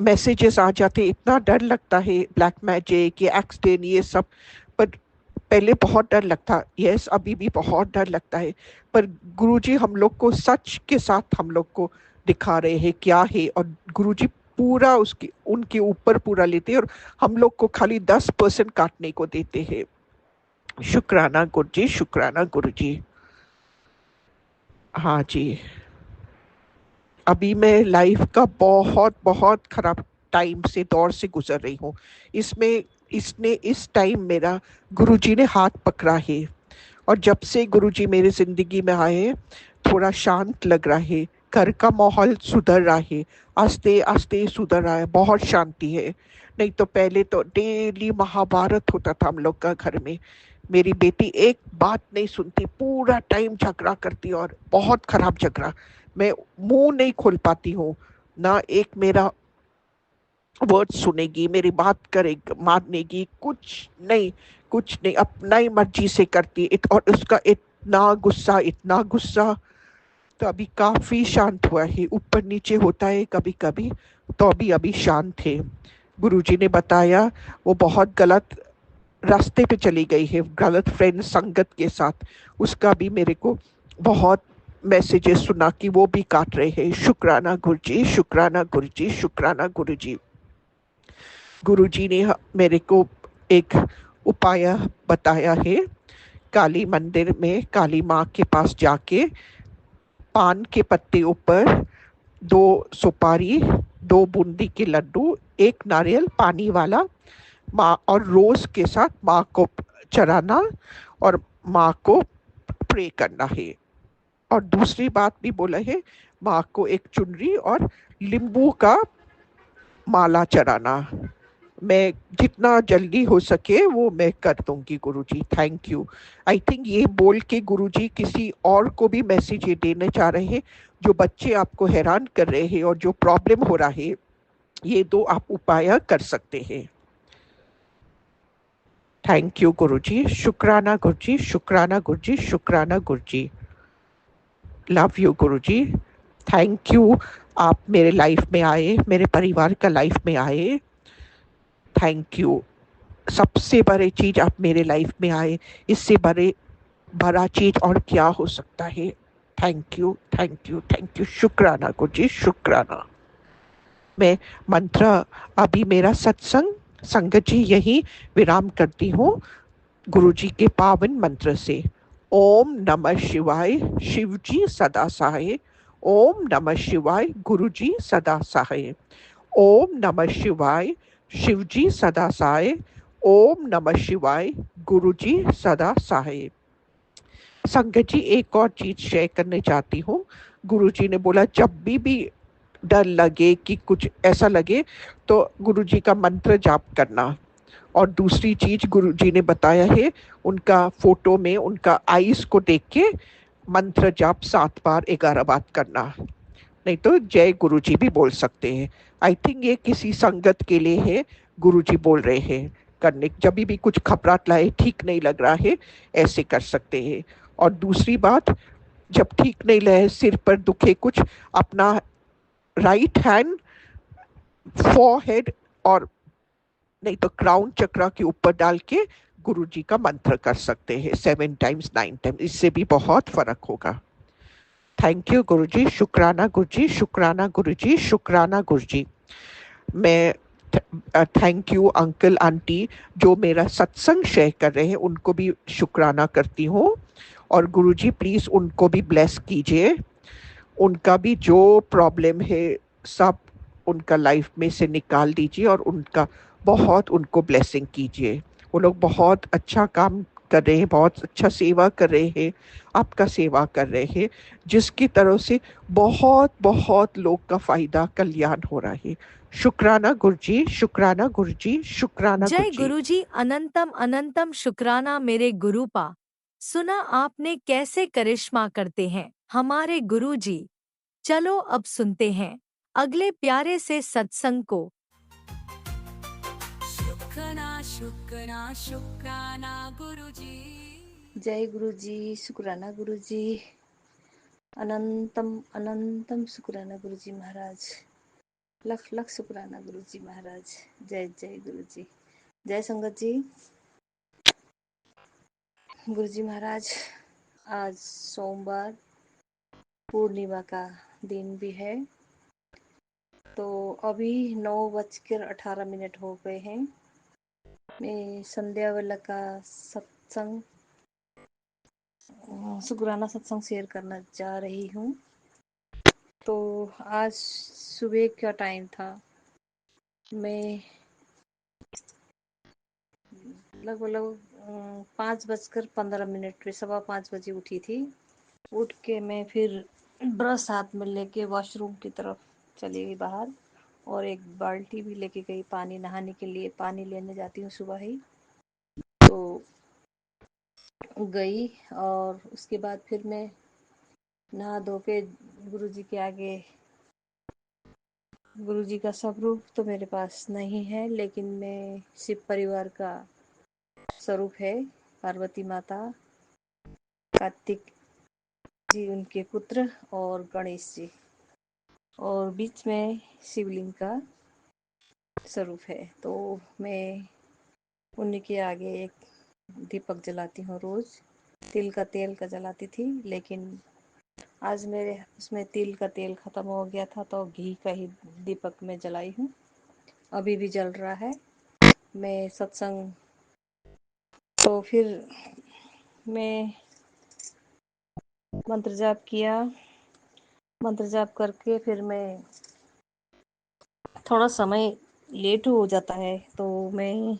मैसेजेस आ जाते, इतना डर लगता है, ब्लैक मैजिक, ये एक्सटेन, ये सब। पर पहले बहुत डर लगता, यस अभी भी बहुत डर लगता है। पर गुरुजी हम लोग को सच के साथ हम लोग को दिखा रहे हैं क्या है, और गुरुजी पूरा उसकी उनके ऊपर पूरा लेते हैं और हम लोग को खाली 10% काटने को देते हैं। शुक्राना गुरुजी, शुक्राना गुरुजी। हाँ जी, अभी मैं लाइफ का बहुत बहुत खराब टाइम से दौर से गुजर रही हूँ। इस टाइम मेरा गुरुजी ने हाथ पकड़ा है, और जब से गुरुजी मेरी जिंदगी में आए थोड़ा शांत लग रहा है, घर का माहौल सुधर रहा है, आस्ते आस्ते सुधर रहा है, बहुत शांति है। नहीं तो पहले तो डेली महाभारत होता था हम लोग का घर में। मेरी बेटी एक बात नहीं सुनती, पूरा टाइम झगड़ा करती, और बहुत खराब झगड़ा। मैं मुंह नहीं खोल पाती हूँ, ना एक मेरा वर्ड सुनेगी, मेरी बात करेगी, मानेगी, कुछ नहीं, अपना ही मर्जी से करती। और उसका इतना गुस्सा। तो अभी काफी शांत हुआ है, ऊपर नीचे होता है कभी कभी, तो अभी शांत है। गुरुजी ने बताया वो बहुत गलत रास्ते पे चली गई है, गलत फ्रेंड संगत के साथ। उसका भी मेरे को बहुत मैसेजेस सुना कि वो भी काट रहे हैं। शुक्राना गुरुजी, शुक्राना गुरुजी, शुक्राना गुरुजी। गुरुजी ने मेरे को एक उपाय बताया है। काली मंदिर में काली माँ के पास जाके पान के पत्ते ऊपर 2 सुपारी, 2 बूंदी के लड्डू, 1 नारियल पानी वाला माँ और रोज के साथ माँ को चढ़ाना और माँ को प्रे करना है। और दूसरी बात भी बोला है, माँ को एक चुनरी और नींबू का माला चढ़ाना। मैं जितना जल्दी हो सके वो मैं कर दूंगी गुरुजी, थैंक यू। आई थिंक ये बोल के गुरुजी किसी और को भी मैसेज ये देना चाह रहे हैं, जो बच्चे आपको हैरान कर रहे हैं और जो प्रॉब्लम हो रहा है, ये 2 आप उपाय कर सकते हैं। थैंक यू गुरुजी, शुक्राना गुरुजी, शुक्राना गुरुजी, शुक्राना Guruji. Love you Guruji, thank you. आप मेरे लाइफ में आए, मेरे परिवार का लाइफ में आए, थैंक यू। सबसे बड़ी चीज आप मेरे लाइफ में आए, इससे बड़ा चीज और क्या हो सकता है। Thank you, thank you, thank you. शुक्राना गुरुजी, शुक्राना। मैं मंत्र अभी मेरा सत्संग संगत जी यही विराम करती हूँ गुरुजी के पावन मंत्र से। ओम नमः शिवाय, शिवजी सदा सहाय। ओम नमः शिवाय, गुरुजी सदा सहाय। ओम नमः शिवाय, शिवजी सदा सहाय। ओम नमः शिवाय, गुरुजी सदा सहाय। संगत जी एक और चीज शेयर करने चाहती हूँ। गुरुजी ने बोला जब भी डर लगे कि कुछ ऐसा लगे तो गुरुजी का मंत्र जाप करना। और दूसरी चीज गुरुजी ने बताया है, उनका फोटो में उनका आईज को देख के मंत्र जाप 7 बार 11 बार करना, नहीं तो जय गुरुजी भी बोल सकते हैं। आई थिंक ये किसी संगत के लिए है, गुरुजी बोल रहे हैं करने। जब भी कुछ घबराहट लाए, ठीक नहीं लग रहा है, ऐसे कर सकते हैं। और दूसरी बात, जब ठीक नहीं लगे, सिर पर दुखे कुछ, अपना राइट हैंड फोरहेड और नहीं तो क्राउन चक्रा के ऊपर डाल के गुरुजी का मंत्र कर सकते हैं 7 टाइम्स 9 टाइम्स, इससे भी बहुत फर्क होगा। थैंक यू गुरुजी, शुक्राना गुरुजी, शुक्राना गुरुजी, शुक्राना गुरुजी। मैं थैंक यू अंकल आंटी जो मेरा सत्संग शेयर कर रहे हैं, उनको भी शुक्राना करती हूँ। और गुरुजी प्लीज उनको भी ब्लेस कीजिए, उनका भी जो प्रॉब्लम है सब उनका लाइफ में से निकाल दीजिए और उनका बहुत उनको ब्लेसिंग कीजिए। वो लोग बहुत अच्छा काम कर रहे हैं, बहुत अच्छा सेवा कर रहे हैं, आपका सेवा कर रहे हैं, जिसकी तरफ से बहुत बहुत लोग का फायदा कल्याण हो रहा है। शुक्राना गुरुजी, शुक्राना गुरुजी, शुक्राना जय गुरुजी। गुरुजी अनंतम अनंतम शुक्राना मेरे गुरुपा। सुना आपने कैसे करिश्मा करते हैं हमारे गुरुजी। चलो अब सुनते हैं अगले प्यारे से सत्संग को। शुक्राना शुक्राना शुक्राना गुरुजी। जय गुरु जी, शुक्राना गुरु जी, अनंतम अनंतम शुक्राना गुरु जी महाराज, लख लख शुक्राना गुरु जी महाराज। जय जय गुरु जी, जय संगत जी। गुरु जी महाराज, आज सोमवार पूर्णिमा का दिन भी है, तो अभी 9:18 हो गए हैं। मैं संध्या वेला का सत्संग, शुक्राना सत्संग शेयर करना जा रही हूँ। तो आज सुबह का टाइम था, मैं लगभग 5:15 पे 5:15 उठी थी। उठ के मैं फिर ब्रश हाथ में लेके वॉशरूम की तरफ चली गई बाहर, और एक बाल्टी भी लेके गई पानी नहाने के लिए। पानी लेने जाती हूँ सुबह ही, तो गई और उसके बाद फिर मैं नहा धो के गुरुजी के आगे, गुरुजी का स्वरूप तो मेरे पास नहीं है, लेकिन मैं शिव परिवार का स्वरूप है, पार्वती माता, कार्तिक जी उनके पुत्र और गणेश जी, और बीच में शिवलिंग का स्वरूप है। तो मैं उन्हीं के आगे एक दीपक जलाती हूँ रोज। तिल का तेल का जलाती थी, लेकिन आज मेरे उसमें तिल का तेल खत्म हो गया था, तो घी का ही दीपक में जलाई हूँ। अभी भी जल रहा है। मैं सत्संग, तो फिर मैं मंत्र जाप किया। मंत्र जाप करके फिर मैं, थोड़ा समय लेट हो जाता है, तो मैं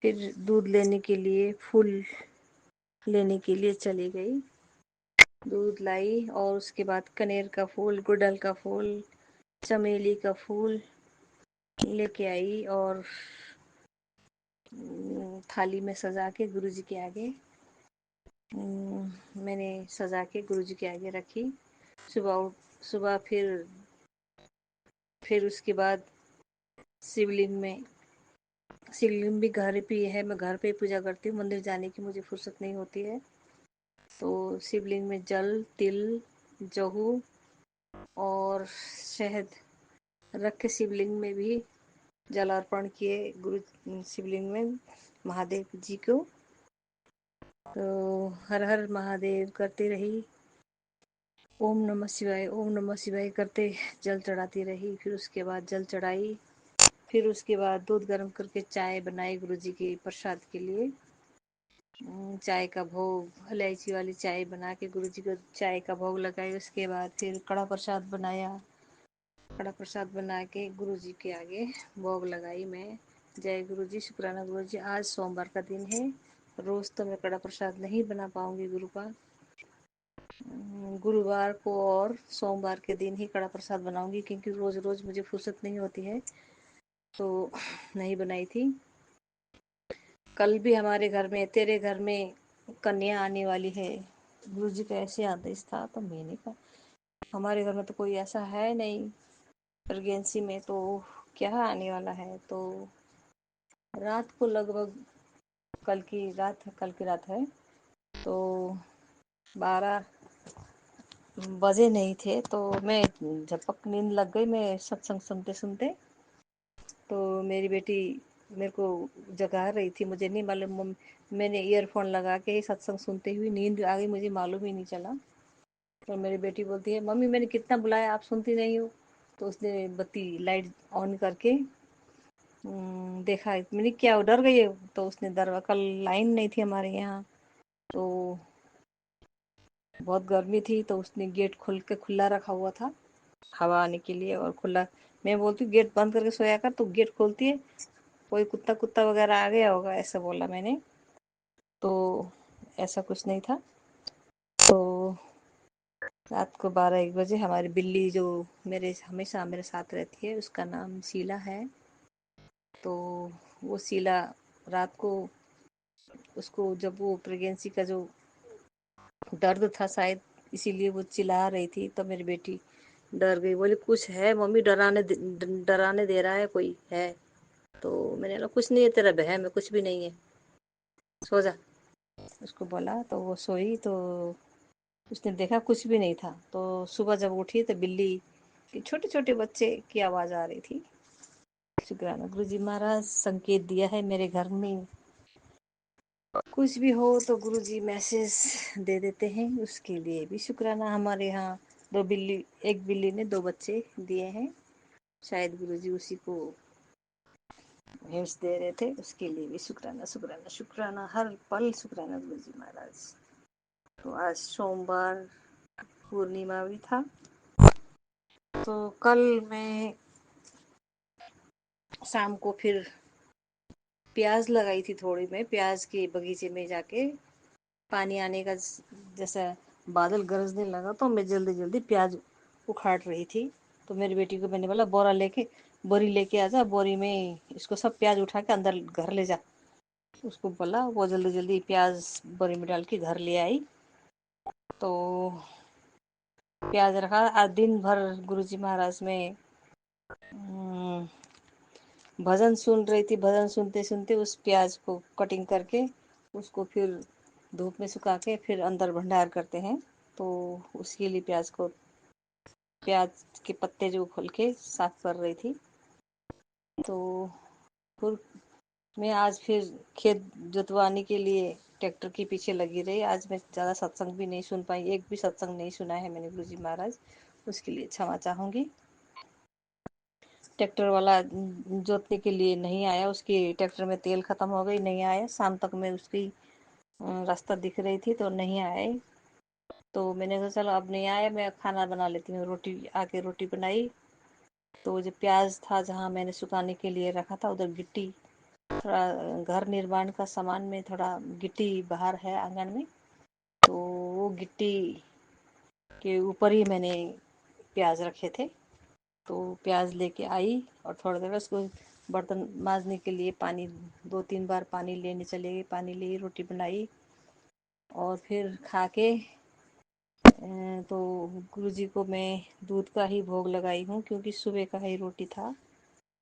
फिर दूध लेने के लिए, फूल लेने के लिए चली गई। दूध लाई और उसके बाद कनेर का फूल, गुड़हल का फूल, चमेली का फूल लेके आई और थाली में सजा के गुरुजी के आगे मैंने सजा के गुरुजी के आगे रखी। सुबह फिर उसके बाद शिवलिंग भी घर पे है, मैं घर पे पूजा करती हूँ, मंदिर जाने की मुझे फुर्सत नहीं होती है। तो शिवलिंग में जल, तिल, जहू और शहद रख के शिवलिंग में भी जल अर्पण किए, गुरु शिवलिंग में महादेव जी को। तो हर हर महादेव करती रही, ओम नमः शिवाय, ओम नमः शिवाय करते जल चढ़ाती रही। फिर उसके बाद जल चढ़ाई, फिर उसके बाद दूध गर्म करके चाय बनाई गुरुजी के प्रसाद के लिए। चाय का भोग, इलायची वाली चाय बना के गुरुजी को चाय का भोग लगाई। उसके बाद फिर कड़ा प्रसाद बनाया, कड़ा प्रसाद बना के गुरुजी के आगे भोग लगाई मैं। जय गुरुजी, शुक्राना गुरुजी। आज सोमवार का दिन है, रोज तो मैं कड़ा प्रसाद नहीं बना पाऊंगी गुरु का। गुरुवार को और सोमवार के दिन ही कड़ा प्रसाद बनाऊंगी, क्योंकि रोज रोज मुझे फुर्सत नहीं होती है, तो नहीं बनाई थी। कल भी हमारे घर में, तेरे घर में कन्या आने वाली है, गुरुजी का ऐसे आदेश था। तो मैंने कहा हमारे घर में तो कोई ऐसा है नहीं प्रेगनेंसी में, तो क्या आने वाला है। तो रात को लगभग कल की रात है, तो 12 बजे नहीं थे, तो मैं झपक नींद लग गई। मैं सत्संग सुनते सुनते, तो मेरी बेटी मेरे को जगा रही थी, मुझे नहीं मालूम, मैंने ईयरफोन लगा के सत्संग सुनते हुए नींद आ गई, मुझे मालूम ही नहीं चला। तो मेरी बेटी बोलती है, मम्मी मैंने कितना बुलाया, आप सुनती नहीं हो। तो उसने बत्ती लाइट ऑन करके देखा, मैंने क्या डर गई है। तो उसने दरवाजा, कल लाइन नहीं थी हमारे यहाँ, तो बहुत गर्मी थी, तो उसने गेट खोल के खुला रखा हुआ था हवा आने के लिए, और खुला। मैं बोलती हूँ गेट बंद करके सोया कर, तो गेट खोलती है, कोई कुत्ता कुत्ता वगैरह आ गया होगा, ऐसा बोला मैंने। तो ऐसा कुछ नहीं था। तो रात को 12-1 बजे हमारी बिल्ली जो मेरे हमेशा मेरे साथ रहती है, उसका नाम शीला है। तो वो शीला रात को उसको जब वो प्रेगनेंसी का जो दर्द था शायद इसीलिए वो चिल्ला रही थी, तो मेरी बेटी डर गई, बोली कुछ है मम्मी, डराने दे रहा है, कोई है। तो मैंने बोला कुछ नहीं है, तेरा बहम है, कुछ भी नहीं है, सो जा। उसको बोला तो वो सोई, तो उसने देखा कुछ भी नहीं था। तो सुबह जब उठी तो बिल्ली के छोटे छोटे बच्चे की आवाज आ रही थी। शुक्राना गुरुजी महाराज, संकेत दिया है मेरे घर में कुछ भी हो तो गुरुजी मैसेज दे देते हैं, उसके लिए भी शुक्राना। हमारे यहाँ एक बिल्ली ने 2 बच्चे दिए हैं, शायद गुरुजी उसी को हिंट्स दे रहे थे, उसके लिए भी शुक्राना शुक्राना शुक्राना, हर पल शुक्राना गुरुजी महाराज। तो आज सोमवार पूर्णिमा भी था, तो कल मैं शाम को फिर प्याज लगाई थी थोड़ी, मैं प्याज के बगीचे में जाके पानी आने का जैसा बादल गरजने लगा, तो मैं जल्दी जल्दी प्याज उखाड़ रही थी। तो मेरी बेटी को मैंने बोला बोरी लेके आ जा, बोरी में इसको सब प्याज उठा के अंदर घर ले जा। उसको बोला, वो जल्दी जल्दी प्याज बोरी में डाल के घर ले आई। तो प्याज रखा, आज दिन भर गुरुजी महाराज में भजन सुन रही थी। भजन सुनते सुनते उस प्याज को कटिंग करके उसको फिर धूप में सुखा के फिर अंदर भंडार करते हैं, तो उसके लिए प्याज के पत्ते जो खोल के साफ कर रही थी। तो फिर मैं आज फिर खेत जोतवाने के लिए ट्रैक्टर के पीछे लगी रही। आज मैं ज़्यादा सत्संग भी नहीं सुन पाई, एक भी सत्संग नहीं सुना है मैंने गुरुजी महाराज, उसके लिए क्षमा चाहूँगी। ट्रैक्टर वाला जोतने के लिए नहीं आया, उसकी ट्रैक्टर में तेल खत्म हो गई, नहीं आया। शाम तक में उसकी रास्ता दिख रही थी तो नहीं आए। तो मैंने कहा चलो अब नहीं आया, मैं खाना बना लेती हूँ। रोटी बनाई। तो जो प्याज था जहाँ मैंने सुखाने के लिए रखा था, उधर गिट्टी, थोड़ा घर निर्माण का सामान में थोड़ा गिट्टी बाहर है आंगन में, तो वो गिट्टी के ऊपर ही मैंने प्याज रखे थे। तो प्याज लेके आई और थोड़ा देर उसको बर्तन मांजने के लिए पानी 2-3 बार पानी लेने चले गए, पानी ली, रोटी बनाई और फिर खा के तो गुरुजी को मैं दूध का ही भोग लगाई हूँ, क्योंकि सुबह का ही रोटी था,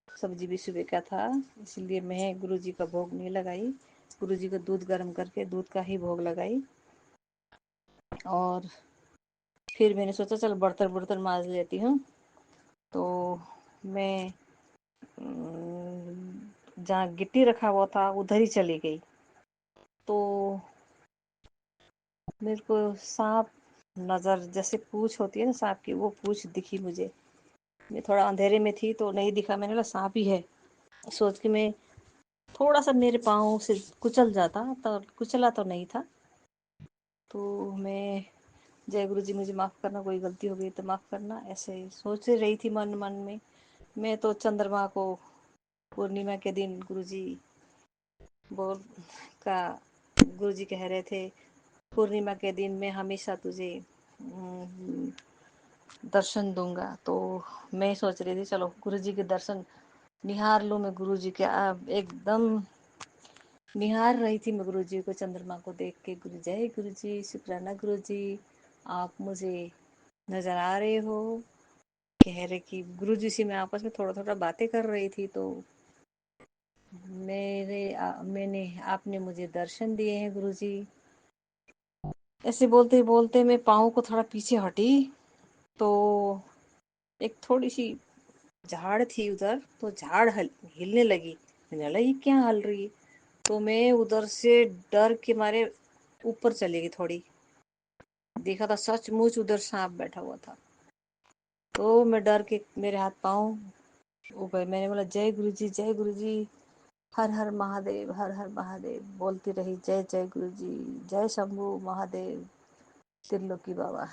सब्जी भी सुबह का था, इसलिए मैं गुरुजी का भोग नहीं लगाई। गुरुजी को दूध गर्म करके दूध का ही भोग लगाई। और फिर मैंने सोचा चल बर्तन बर्तन मांज लेती हूँ। तो मैं जहाँ गिट्टी रखा हुआ था उधर ही चली गई। तो मेरे को सांप नजर, जैसे पूंछ होती है ना सांप की, वो पूंछ दिखी मुझे। मैं थोड़ा अंधेरे में थी तो नहीं दिखा, मैंने बोला सांप ही है सोच के मैं थोड़ा सा मेरे पाँव से कुचल जाता, तो कुचला तो नहीं था। तो मैं जय गुरु जी मुझे माफ़ करना, कोई गलती हो गई तो माफ़ करना, ऐसे सोच रही थी मन मन में। मैं तो चंद्रमा को पूर्णिमा के दिन गुरुजी बोल का गुरुजी कह रहे थे, पूर्णिमा के दिन मैं हमेशा तुझे दर्शन दूंगा। तो मैं सोच रही थी चलो गुरुजी के दर्शन निहार लूँ मैं। गुरुजी के एकदम निहार रही थी मैं गुरुजी को, चंद्रमा को देख के। जय गुरुजी, शुक्राना गुरुजी, आप मुझे नजर आ रहे हो। कह रहे कि गुरुजी से मैं आपस में थोड़ा थोड़ा बातें कर रही थी, तो मैंने आपने मुझे दर्शन दिए हैं गुरुजी। ऐसे बोलते बोलते मैं पाँव को थोड़ा पीछे हटी, तो एक थोड़ी सी झाड़ थी उधर, तो झाड़ हिलने लगी। मैंने बोला ये क्या हल रही है, तो मैं उधर से डर के मारे ऊपर चली गई थोड़ी, देखा था सचमुच उधर सांप बैठा हुआ था। तो मैं डर के मेरे हाथ पाँव ऊपर, मैंने बोला जय गुरुजी, जय गुरुजी, हर हर महादेव, हर हर महादेव बोलती रही, जय जय गुरुजी, जय शंभू महादेव, त्रिलोकी बाबा,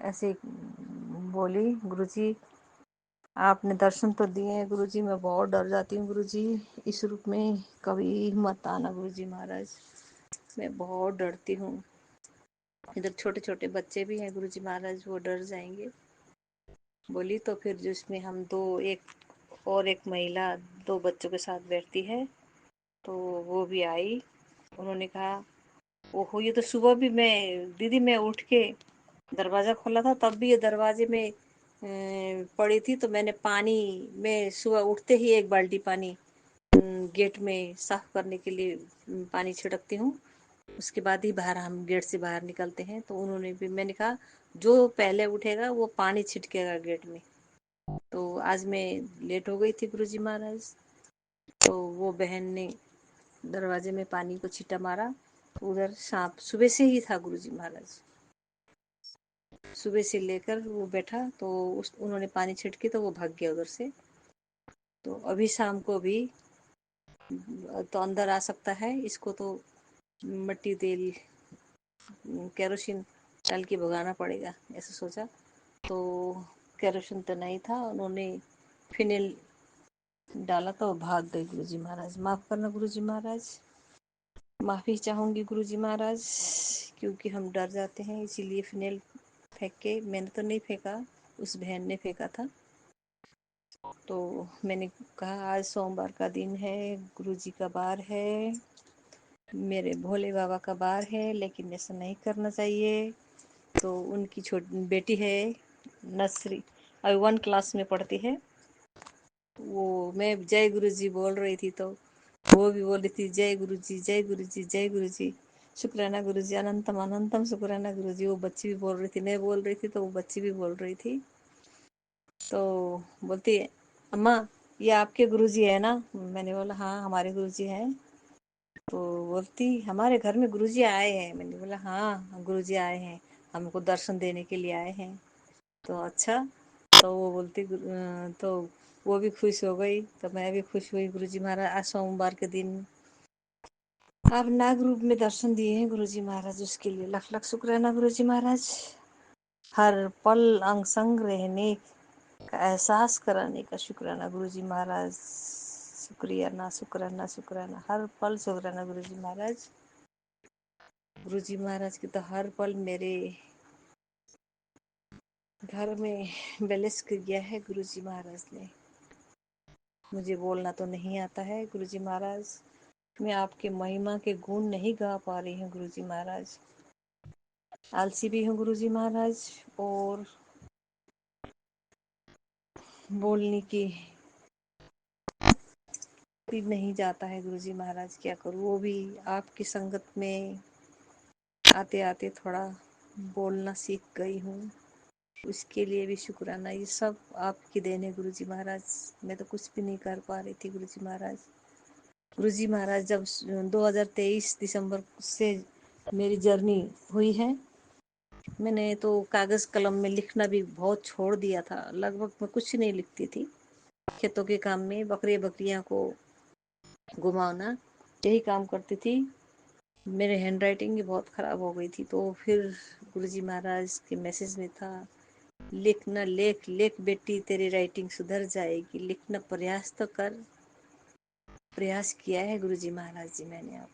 ऐसे बोली। गुरुजी आपने दर्शन तो दिए हैं गुरुजी, मैं बहुत डर जाती हूँ गुरुजी, इस रूप में कभी मत आना गुरुजी महाराज, मैं बहुत डरती हूँ। इधर छोटे छोटे बच्चे भी हैं गुरुजी महाराज, वो डर जाएंगे। बोली तो फिर जिसमें हम दो, एक महिला दो बच्चों के साथ बैठती है, तो वो भी आई। उन्होंने कहा ओहो, ये तो सुबह भी मैं उठ के दरवाज़ा खोला था, तब भी ये दरवाजे में पड़ी थी। तो मैंने पानी, मैं सुबह उठते ही एक बाल्टी पानी गेट में साफ करने के लिए पानी छिड़कती हूँ, उसके बाद ही बाहर हम गेट से बाहर निकलते हैं। तो उन्होंने भी, मैंने कहा जो पहले उठेगा वो पानी छिड़केगा गेट में। तो आज मैं लेट हो गई थी गुरुजी महाराज, तो वो बहन ने दरवाजे में पानी को छींटा मारा। उधर सांप सुबह से ही था गुरुजी महाराज, सुबह से लेकर वो बैठा, तो उन्होंने पानी छिड़की तो वो भाग गया उधर से। तो अभी शाम को भी तो अंदर आ सकता है, इसको तो मिट्टी तेल केरोसिन डाल के भगाना पड़ेगा, ऐसा सोचा। तो केरोसिन तो नहीं था, उन्होंने फिनाइल डाला तो भाग गए गुरुजी महाराज। माफ़ करना गुरुजी महाराज, माफ़ी चाहूँगी गुरुजी महाराज, क्योंकि हम डर जाते हैं, इसीलिए फिनाइल फेंक के, मैंने तो नहीं फेंका, उस बहन ने फेंका था। तो मैंने कहा आज सोमवार का दिन है, गुरुजी का बार है, मेरे भोले बाबा का बार है, लेकिन ऐसा नहीं करना चाहिए। तो उनकी छोटी बेटी है, नर्सरी, अभी 1 क्लास में पढ़ती है, वो मैं जय गुरुजी बोल रही थी तो वो भी बोल रही थी जय गुरुजी जय गुरुजी जय गुरुजी, शुक्राना गुरुजी, अनंतम अनंतम शुक्राना गुरुजी। वो बच्ची भी बोल रही थी, मैं बोल रही थी तो वो बच्ची भी बोल रही थी। तो बोलती अम्मा ये आपके गुरुजी है ना? मैंने बोला हाँ हमारे गुरुजी हैं। तो बोलती हमारे घर में गुरुजी आए हैं। मैंने बोला हाँ गुरुजी आए हैं, हमको दर्शन देने के लिए आए हैं। तो अच्छा, तो वो बोलती तो वो भी खुश हो गई, तो मैं भी खुश हुई। गुरुजी महाराज आज सोमवार के दिन आप नाग रूप में दर्शन दिए हैं गुरुजी महाराज, उसके लिए लख लख शुक्राना गुरुजी महाराज। हर पल अंग संग रहने का एहसास कराने का शुक्राना गुरुजी महाराज, शुक्रिया शुक्राना शुक्राना, हर पल शुक्राना गुरुजी महाराज। गुरुजी महाराज की तो हर पल मेरे घर में बैलेंस कर गया है गुरुजी महाराज ने। मुझे बोलना तो नहीं आता है गुरुजी महाराज, मैं आपके महिमा के गुण नहीं गा पा रही हूँ गुरुजी महाराज। आलसी भी हूँ गुरुजी महाराज, और बोलने की भी नहीं जाता है गुरुजी महाराज, क्या करूँ। वो भी आपकी संगत में आते आते थोड़ा बोलना सीख गई हूँ, उसके लिए भी शुक्राना। ये सब आपकी देन है गुरुजी महाराज, मैं तो कुछ भी नहीं कर पा रही थी गुरुजी महाराज। गुरुजी महाराज जब 2023 दिसंबर से मेरी जर्नी हुई है, मैंने तो कागज़ कलम में लिखना भी बहुत छोड़ दिया था, लगभग मैं कुछ नहीं लिखती थी। खेतों के काम में बकरियां को घुमाना, यही काम करती थी। मेरे हैंड राइटिंग भी बहुत ख़राब हो गई थी। तो फिर गुरुजी महाराज के मैसेज में था, लिखना, लेख लेख बेटी तेरी राइटिंग सुधर जाएगी, लिखना प्रयास तो कर। प्रयास किया है गुरुजी महाराज जी मैंने। अब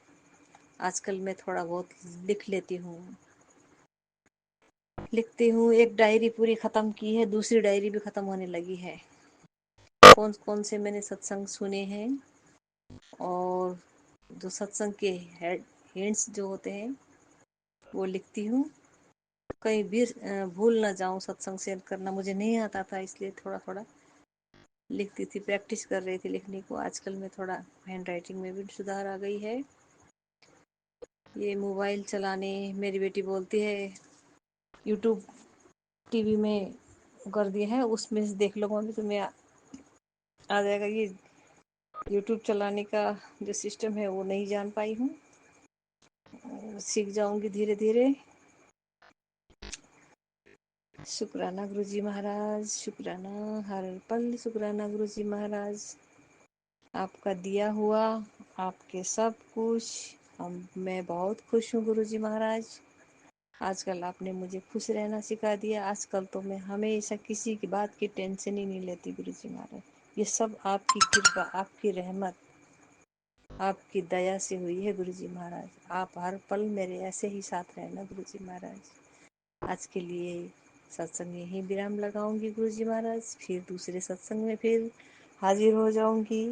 आजकल मैं थोड़ा बहुत लिख लेती हूँ, लिखती हूँ। एक डायरी पूरी ख़त्म की है, दूसरी डायरी भी ख़त्म होने लगी है। कौन कौन से मैंने सत्संग सुने हैं, और जो सत्संग के हिंट्स जो होते हैं वो लिखती हूँ। कहीं भी भूल ना जाऊँ, सत्संग शेयर करना मुझे नहीं आता था, इसलिए थोड़ा थोड़ा लिखती थी, प्रैक्टिस कर रही थी लिखने को। आजकल में थोड़ा हैंड राइटिंग में भी सुधार आ गई है। ये मोबाइल चलाने, मेरी बेटी बोलती है यूट्यूब टीवी में कर दिए हैं, उसमें से देख लो मम्मी तुम्हें आ जाएगा। ये यूट्यूब चलाने का जो सिस्टम है वो नहीं जान पाई हूँ, सीख जाऊंगी धीरे धीरे। शुक्राना गुरुजी महाराज, शुक्राना, हर पल शुक्राना गुरुजी महाराज। आपका दिया हुआ, आपके सब कुछ, मैं बहुत खुश हूँ गुरुजी महाराज। आजकल आपने मुझे खुश रहना सिखा दिया। आजकल तो मैं हमेशा किसी की बात की टेंशन ही नहीं लेती गुरुजी महाराज। ये सब आपकी कृपा, आपकी रहमत, आपकी दया से हुई है गुरुजी महाराज। आप हर पल मेरे ऐसे ही साथ रहना गुरुजी महाराज। आज के लिए सत्संग यहीं विराम लगाऊंगी गुरुजी महाराज, फिर दूसरे सत्संग में फिर हाजिर हो जाऊंगी।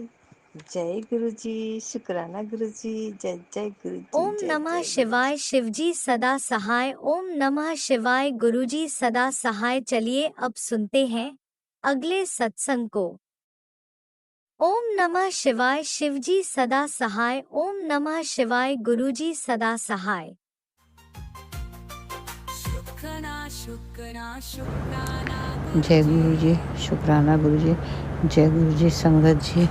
जय गुरुजी, शुक्राना गुरुजी, जय जय गुरुजी, ओम जय नमः जय शिवाय, शिवजी सदा सहाय। ओम नमः शिवाय, गुरुजी सदा सहाय। चलिए अब सुनते हैं अगले सत्संग को। ओम नमः शिवाय, शिवजी सदा सहाय। ओम नमः शिवाय, गुरुजी सदा सहाय। शुक्राना शुक्राना शुक्राना जय गुरु जी, शुक्राना गुरु जी। जय गुरु जी, संगत जी,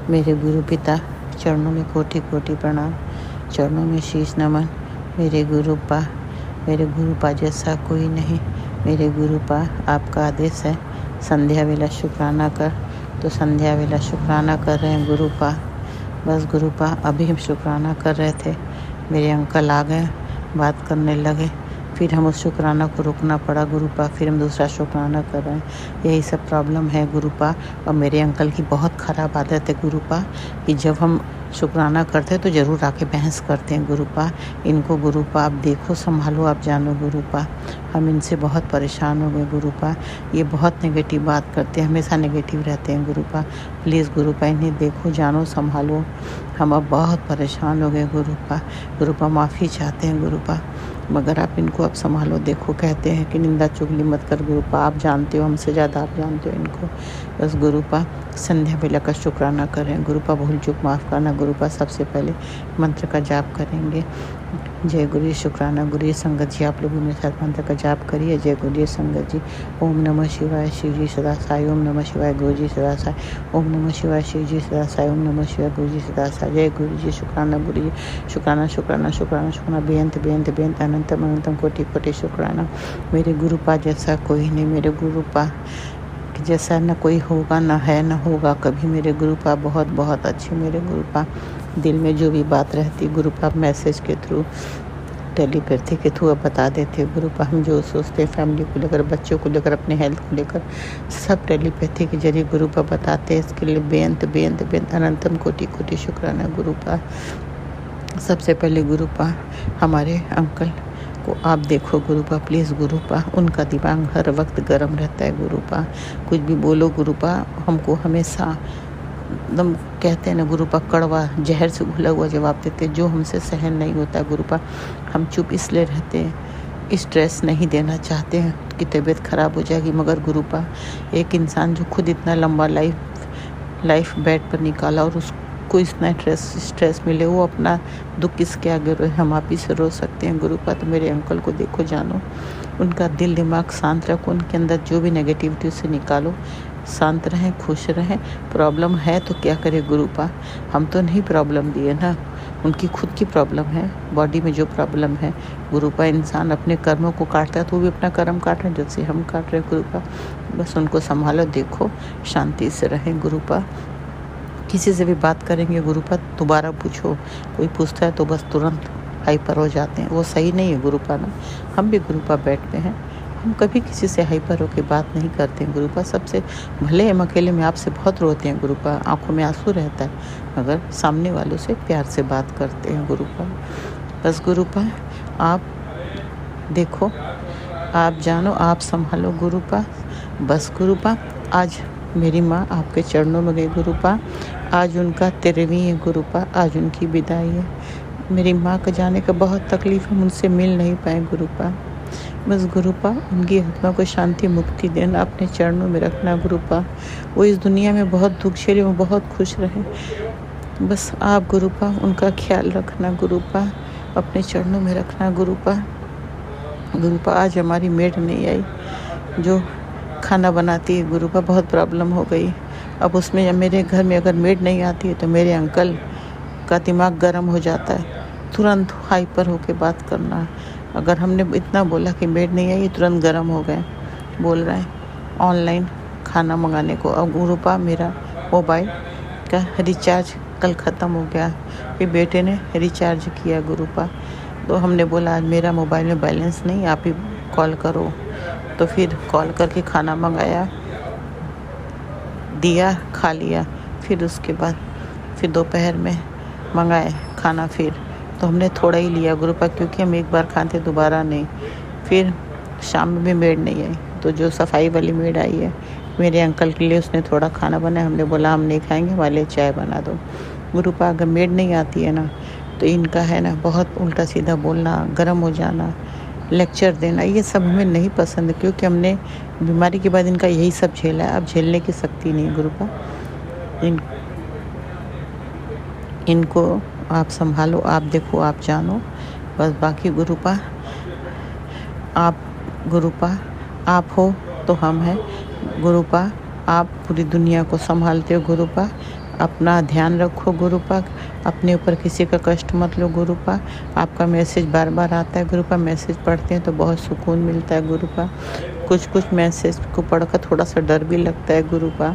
मेरे गुरु पिता चरणों में कोटि कोटि प्रणाम, चरणों में शीश नमन। मेरे गुरु पा जैसा कोई नहीं। मेरे गुरु पा आपका आदेश है संध्या वेला शुक्राना कर, तो संध्या वेला शुक्राना कर रहे हैं गुरु पा। बस गुरु पा अभी हम शुक्राना कर रहे थे, मेरे अंकल आ गए, बात करने लगे, फिर हम उस शुक्राना को रोकना पड़ा गुरु पा, फिर हम दूसरा शुक्राना कर रहे हैं। यही सब प्रॉब्लम है गुरु पा। और मेरे अंकल की बहुत ख़राब आदत है गुरु पा कि जब हम शुक्राना करते हैं तो ज़रूर आके बहस करते हैं गुरु पा। इनको गुरु पा आप देखो, संभालो, आप जानो गुरु पा। हम इनसे बहुत परेशान हो गए गुरु पा। ये बहुत नेगेटिव बात करते हैं, हमेशा नेगेटिव रहते हैं गुरु पा। प्लीज़ गुरु पा इन्हें देखो, जानो, संभालो। हम अब बहुत परेशान हो गए गुरु पा। गुरु पा माफ़ी चाहते हैं गुरु पा, मगर आप इनको अब संभालो। देखो कहते हैं कि निंदा चुगली मत कर गुरु पा, आप जानते हो, हमसे ज़्यादा आप जानते हो इनको। बस गुरु पा संध्या वेला का शुक्राना करें गुरु पा, भूल चूक माफ़ करना गुरु पा। सबसे पहले मंत्र का जाप करेंगे। जय गुरु जी, शुक्राना गुरु जी। संगत जी आप लोगों मेरे साथ मंत्र का जाप करिए। जय गुरु जी संगत जी। ओम नमः शिवाय, शिव जी सदा साई। ओम नमः शिवाय, गुरु जी सदा साई। ओम नमः शिवाय, शिव जी सदा साई। ओम नमः शिवाय, गुरु जी सदा साई। जय गुरु जी, शुक्राना गुरु जी। शुक्राना शुक्राना शुक्राना शुक्राना, बेअंत बेअंत बेअंत, अनंतम अनंतम, कोटि कोटि शुक्राना। मेरे गुरु पा जैसा कोई नहीं, मेरे गुरु पा जैसा न कोई होगा, न है, न होगा कभी। मेरे गुरु पा बहुत बहुत अच्छे। मेरे गुरु पा दिल में जो भी बात रहती गुरु पा मैसेज के थ्रू, टेलीपैथी के थ्रू बता देते गुरु पा। हम जो सोचते हैं फैमिली को लेकर, बच्चों को लेकर, अपने हेल्थ को लेकर, सब टेलीपैथी के जरिए गुरु पा बताते हैं। इसके लिए बेअंत बेअंत बेअंत, अनंतम कोटि कोटि शुक्राना गुरु पा। सबसे पहले गुरु पा हमारे अंकल को आप देखो गुरु पा, प्लीज़ गुरु पा। उनका दिमाग हर वक्त गर्म रहता है गुरु पा। कुछ भी बोलो गुरु पा, हमको हमेशा एकदम कहते हैं ना गुरु पा, कड़वा जहर से घुला हुआ जवाब देते, जो हमसे सहन नहीं होता गुरु पा। हम चुप इसलिए रहते हैं, स्ट्रेस नहीं देना चाहते हैं कि तबीयत ख़राब हो जाएगी। मगर गुरु पा एक इंसान जो खुद इतना लंबा लाइफ बेड पर निकाला और उसको इतना स्ट्रेस मिले, वो अपना दुख किसके आगे रोए? हम आप ही से रो सकते हैं गुरु पा। तो मेरे अंकल को देखो, जानो, उनका दिल दिमाग शांत रखो, उनके अंदर जो भी नेगेटिविटी उसे निकालो, शांत रहें, खुश रहें। प्रॉब्लम है तो क्या करे गुरु पा, हम तो नहीं प्रॉब्लम दिए ना, उनकी खुद की प्रॉब्लम है, बॉडी में जो प्रॉब्लम है गुरु पा। इंसान अपने कर्मों को काटता है तो वो भी अपना कर्म काट रहे हैं, जैसे हम काट रहे हैं गुरु पा। बस उनको संभालो, देखो, शांति से रहें गुरु पा। किसी से भी बात करेंगे गुरु पा, दोबारा पूछो। कोई पूछता है तो बस तुरंत हाइपर हो जाते हैं, वो सही नहीं है गुरु पा ना। हम भी गुरु पा बैठते हैं, हम कभी किसी से हाइपर होकर बात नहीं करते हैं गुरु पा। सबसे भले हम अकेले में आपसे बहुत रोते हैं गुरु पा, आंखों में आंसू रहता है, मगर सामने वालों से प्यार से बात करते हैं गुरु पा। बस गुरु पा आप देखो, आप जानो, आप संभालो गुरु पा। बस गुरु पा आज मेरी माँ आपके चरणों में गई गुरु पा। आज उनका 13वीं है गुरु पा, आज उनकी विदाई है। मेरी माँ का जाने का बहुत तकलीफ है, उनसे मिल नहीं पाए गुरु पा। बस गुरु पा उनकी आत्मा को शांति मुक्ति देना, अपने चरणों में रखना गुरु पा। वो इस दुनिया में बहुत दुख झेले, वो बहुत खुश रहे। बस आप गुरु पा उनका ख्याल रखना गुरु पा, अपने चरणों में रखना गुरु पा। गुरु पा आज हमारी मेड नहीं आई जो खाना बनाती है गुरु पा, बहुत प्रॉब्लम हो गई। अब उसमें मेरे घर में अगर मेड नहीं आती है तो मेरे अंकल का दिमाग गर्म हो जाता है, तुरंत हाइपर होके बात करना। अगर हमने इतना बोला कि मेड नहीं आई, तुरंत गर्म हो गए, बोल रहे हैं ऑनलाइन खाना मंगाने को। अब गुरु पा मेरा मोबाइल का रिचार्ज कल ख़त्म हो गया, फिर बेटे ने रिचार्ज किया गुरु पा। तो हमने बोला आज मेरा मोबाइल में बैलेंस नहीं, आप ही कॉल करो। तो फिर कॉल करके खाना मंगाया, दिया, खा लिया। फिर उसके बाद फिर दोपहर में मंगाए खाना फिर, तो हमने थोड़ा ही लिया गुरुपा, क्योंकि हम एक बार खाते दोबारा नहीं। फिर शाम में भी मेड नहीं आई, तो जो सफाई वाली मेड आई है मेरे अंकल के लिए, उसने थोड़ा खाना बनाया। हमने बोला हम नहीं खाएंगे, हमारे लिए चाय बना दो। गुरुपा अगर मेड नहीं आती है ना, तो इनका है ना बहुत उल्टा सीधा बोलना, गर्म हो जाना, लेक्चर देना, ये सब हमें नहीं पसंद, क्योंकि हमने बीमारी के बाद इनका यही सब झेला है। अब झेलने की शक्ति नहीं है गुरुपा। इनको आप संभालो, आप देखो, आप जानो, बस। बाकी गुरुपा आप हो तो हम हैं गुरुपा। आप पूरी दुनिया को संभालते हो गुरुपा। अपना ध्यान रखो गुरुपा, अपने ऊपर किसी का कष्ट मत लो गुरुपा। आपका मैसेज बार बार आता है गुरुपा, मैसेज पढ़ते हैं तो बहुत सुकून मिलता है गुरुपा। कुछ मैसेज को पढ़कर थोड़ा सा डर भी लगता है गुरुपा।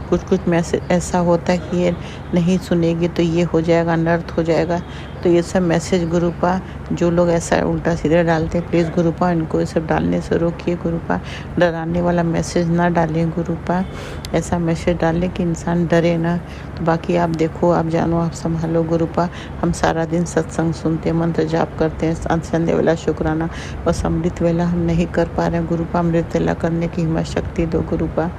कुछ मैसेज ऐसा होता है कि ये नहीं सुनेगी तो ये हो जाएगा, अनर्थ हो जाएगा। तो ये सब मैसेज गुरुपा, जो लोग ऐसा उल्टा सीधा डालते हैं, प्लीज़ गुरुपा इनको ये सब डालने से रोकिए गुरुपा। डराने वाला मैसेज ना डालें गुरुपा, ऐसा मैसेज डालें कि इंसान डरे ना। तो बाकी आप देखो, आप जानो, आप संभालो गुरुपा। हम सारा दिन सत्संग सुनते हैं, मंत्र जाप करते हैं, संध्या वेला शुक्राना, बस अमृत वेला हम नहीं कर पा रहे हैं गुरुपा। अमृत वेला करने की हिम्मत शक्ति दो गुरुपा।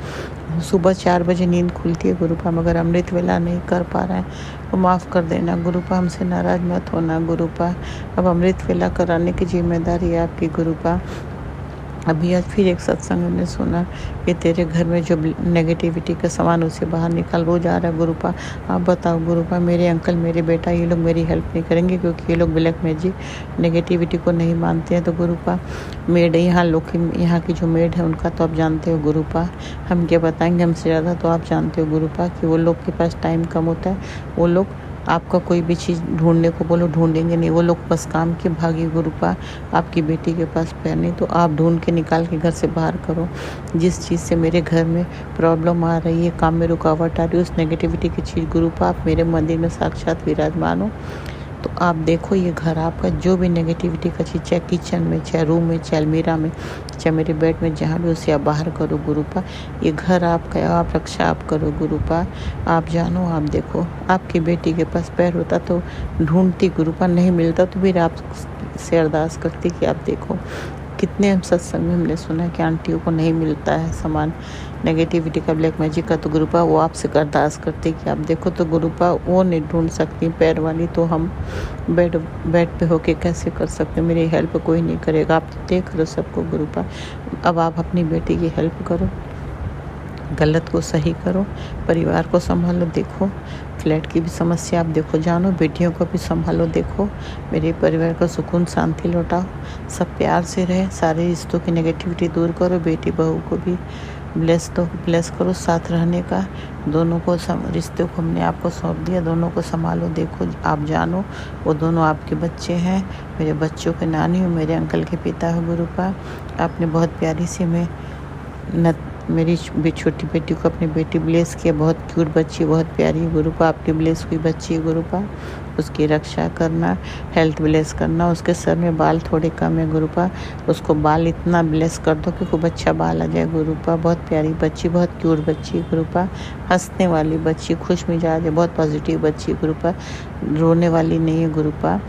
सुबह 4 बजे नींद खुलती है गुरुपा, मगर अमृत वेला नहीं कर पा रहे हैं तो माफ़ कर देना गुरुपा, हमसे नाराज़ मत होना गुरुपा। अब अमृत वेला कराने की जिम्मेदारी है आपकी गुरुपा। अभी आज फिर एक सत्संग हमने सुना कि तेरे घर में जो नेगेटिविटी का सामान उसे बाहर निकाल, वो जा रहा है गुरुपा। आप बताओ गुरुपा, मेरे अंकल, मेरे बेटा, ये लोग मेरी हेल्प नहीं करेंगे, क्योंकि ये लोग ब्लैक मैजिक नेगेटिविटी को नहीं मानते हैं। तो गुरुपा मेड, यहाँ की जो मेड है उनका तो आप जानते हो गुरुपा, हम क्या बताएंगे, हमसे ज़्यादा तो आप जानते हो गुरुपा कि वो लोग के पास टाइम कम होता है। वो लोग आपका कोई भी चीज़ ढूंढने को बोलो ढूंढेंगे नहीं, वो लोग बस काम के भागी गुरुपा। आपकी बेटी के पास पैर नहीं, तो आप ढूंढ के निकाल के घर से बाहर करो। जिस चीज़ से मेरे घर में प्रॉब्लम आ रही है, काम में रुकावट आ रही है, उस नेगेटिविटी की चीज़ गुरुपा आप मेरे मंदिर में साक्षात विराजमान हो। तो आप देखो, ये घर आपका, जो भी नेगेटिविटी का चीज़, चाहे किचन में, चाहे रूम में, चाहे अलमीरा में, चाहे मेरे बेड में, जहाँ भी, उसे आप बाहर करो गुरुपा। ये घर आपका है, आप रक्षा आप करो गुरुपा। आप जानो, आप देखो, आपकी बेटी के पास पैर होता तो ढूंढती गुरुपा, नहीं मिलता तो फिर आप से अरदास करती कि आप देखो। कितने हम सत्संग में हमने सुना है कि आंटियों को नहीं मिलता है सामान नेगेटिविटी का, ब्लैक मैजिक का, तो गुरुपा वो आपसे अरदास करते कि आप देखो। तो गुरुपा वो नहीं ढूंढ सकती पैर वाली, तो हम बेड पे होके कैसे कर सकते, मेरी हेल्प कोई नहीं करेगा। आप तो देख रहे सबको गुरुपा। अब आप अपनी बेटी की हेल्प करो, गलत को सही करो, परिवार को संभालो। देखो फ्लैट की भी समस्या आप देखो, जानो, बेटियों को भी संभालो। देखो मेरे परिवार को सुकून शांति लौटाओ, सब प्यार से रहे, सारे रिश्तों की नेगेटिविटी दूर करो। बेटी बहू को भी ब्लेस करो साथ रहने का। दोनों को रिश्तों को हमने आपको सौंप दिया, दोनों को संभालो। देखो आप जानो, वो दोनों आपके बच्चे हैं, मेरे बच्चों के नानी हो, मेरे अंकल के पिता हो गुरुपा। आपने बहुत प्यारी सी मेरी छोटी बेटी को अपनी बेटी ब्लेस किया, बहुत क्यूट बच्ची, बहुत प्यारी गुरुपा, आपकी ब्लेस हुई बच्ची है गुरुपा। उसकी रक्षा करना, हेल्थ ब्लेस करना। उसके सर में बाल थोड़े कम है गुरुपा, उसको बाल इतना ब्लेस कर दो कि खूब अच्छा बाल आ जाए गुरुपा। बहुत प्यारी बच्ची, बहुत क्यूट बच्ची गुरुपा, हंसने वाली बच्ची, खुश मिजाज है, बहुत पॉजिटिव बच्ची गुरुपा, रोने वाली नहीं है गुरुपा।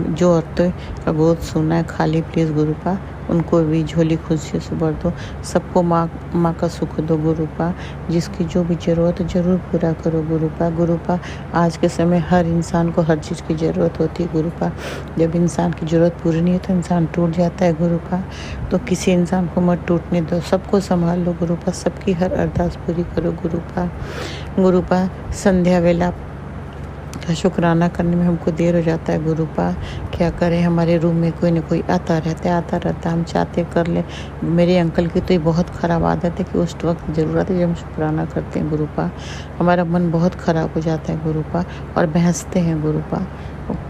जो औरतों का गोद सुना है खाली, प्लीज़ गुरुपा उनको भी झोली खुशियों से भर दो। सबको माँ का सुख दो गुरुपा। जिसकी जो भी ज़रूरत है ज़रूर पूरा करो गुरुपा। आज के समय हर इंसान को हर चीज़ की ज़रूरत होती है गुरुपा। जब इंसान की ज़रूरत पूरी नहीं है तो इंसान टूट जाता है गुरुपा। तो किसी इंसान को मत टूटने दो, सबको संभाल लो गुरुपा, सबकी हर अरदास पूरी करो गुरुपा। संध्या वेला का शुक्राना करने में हमको देर हो जाता है गुरुपा। क्या करें, हमारे रूम में कोई ना कोई आता रहता, हम चाहते कर ले। मेरे अंकल की तो ये बहुत ख़राब आदत है कि उस वक्त ज़रूरत है जब हम शुक्राना करते हैं गुरुपा, हमारा मन बहुत ख़राब हो जाता है गुरुपा, और बहसते हैं गुरुपा।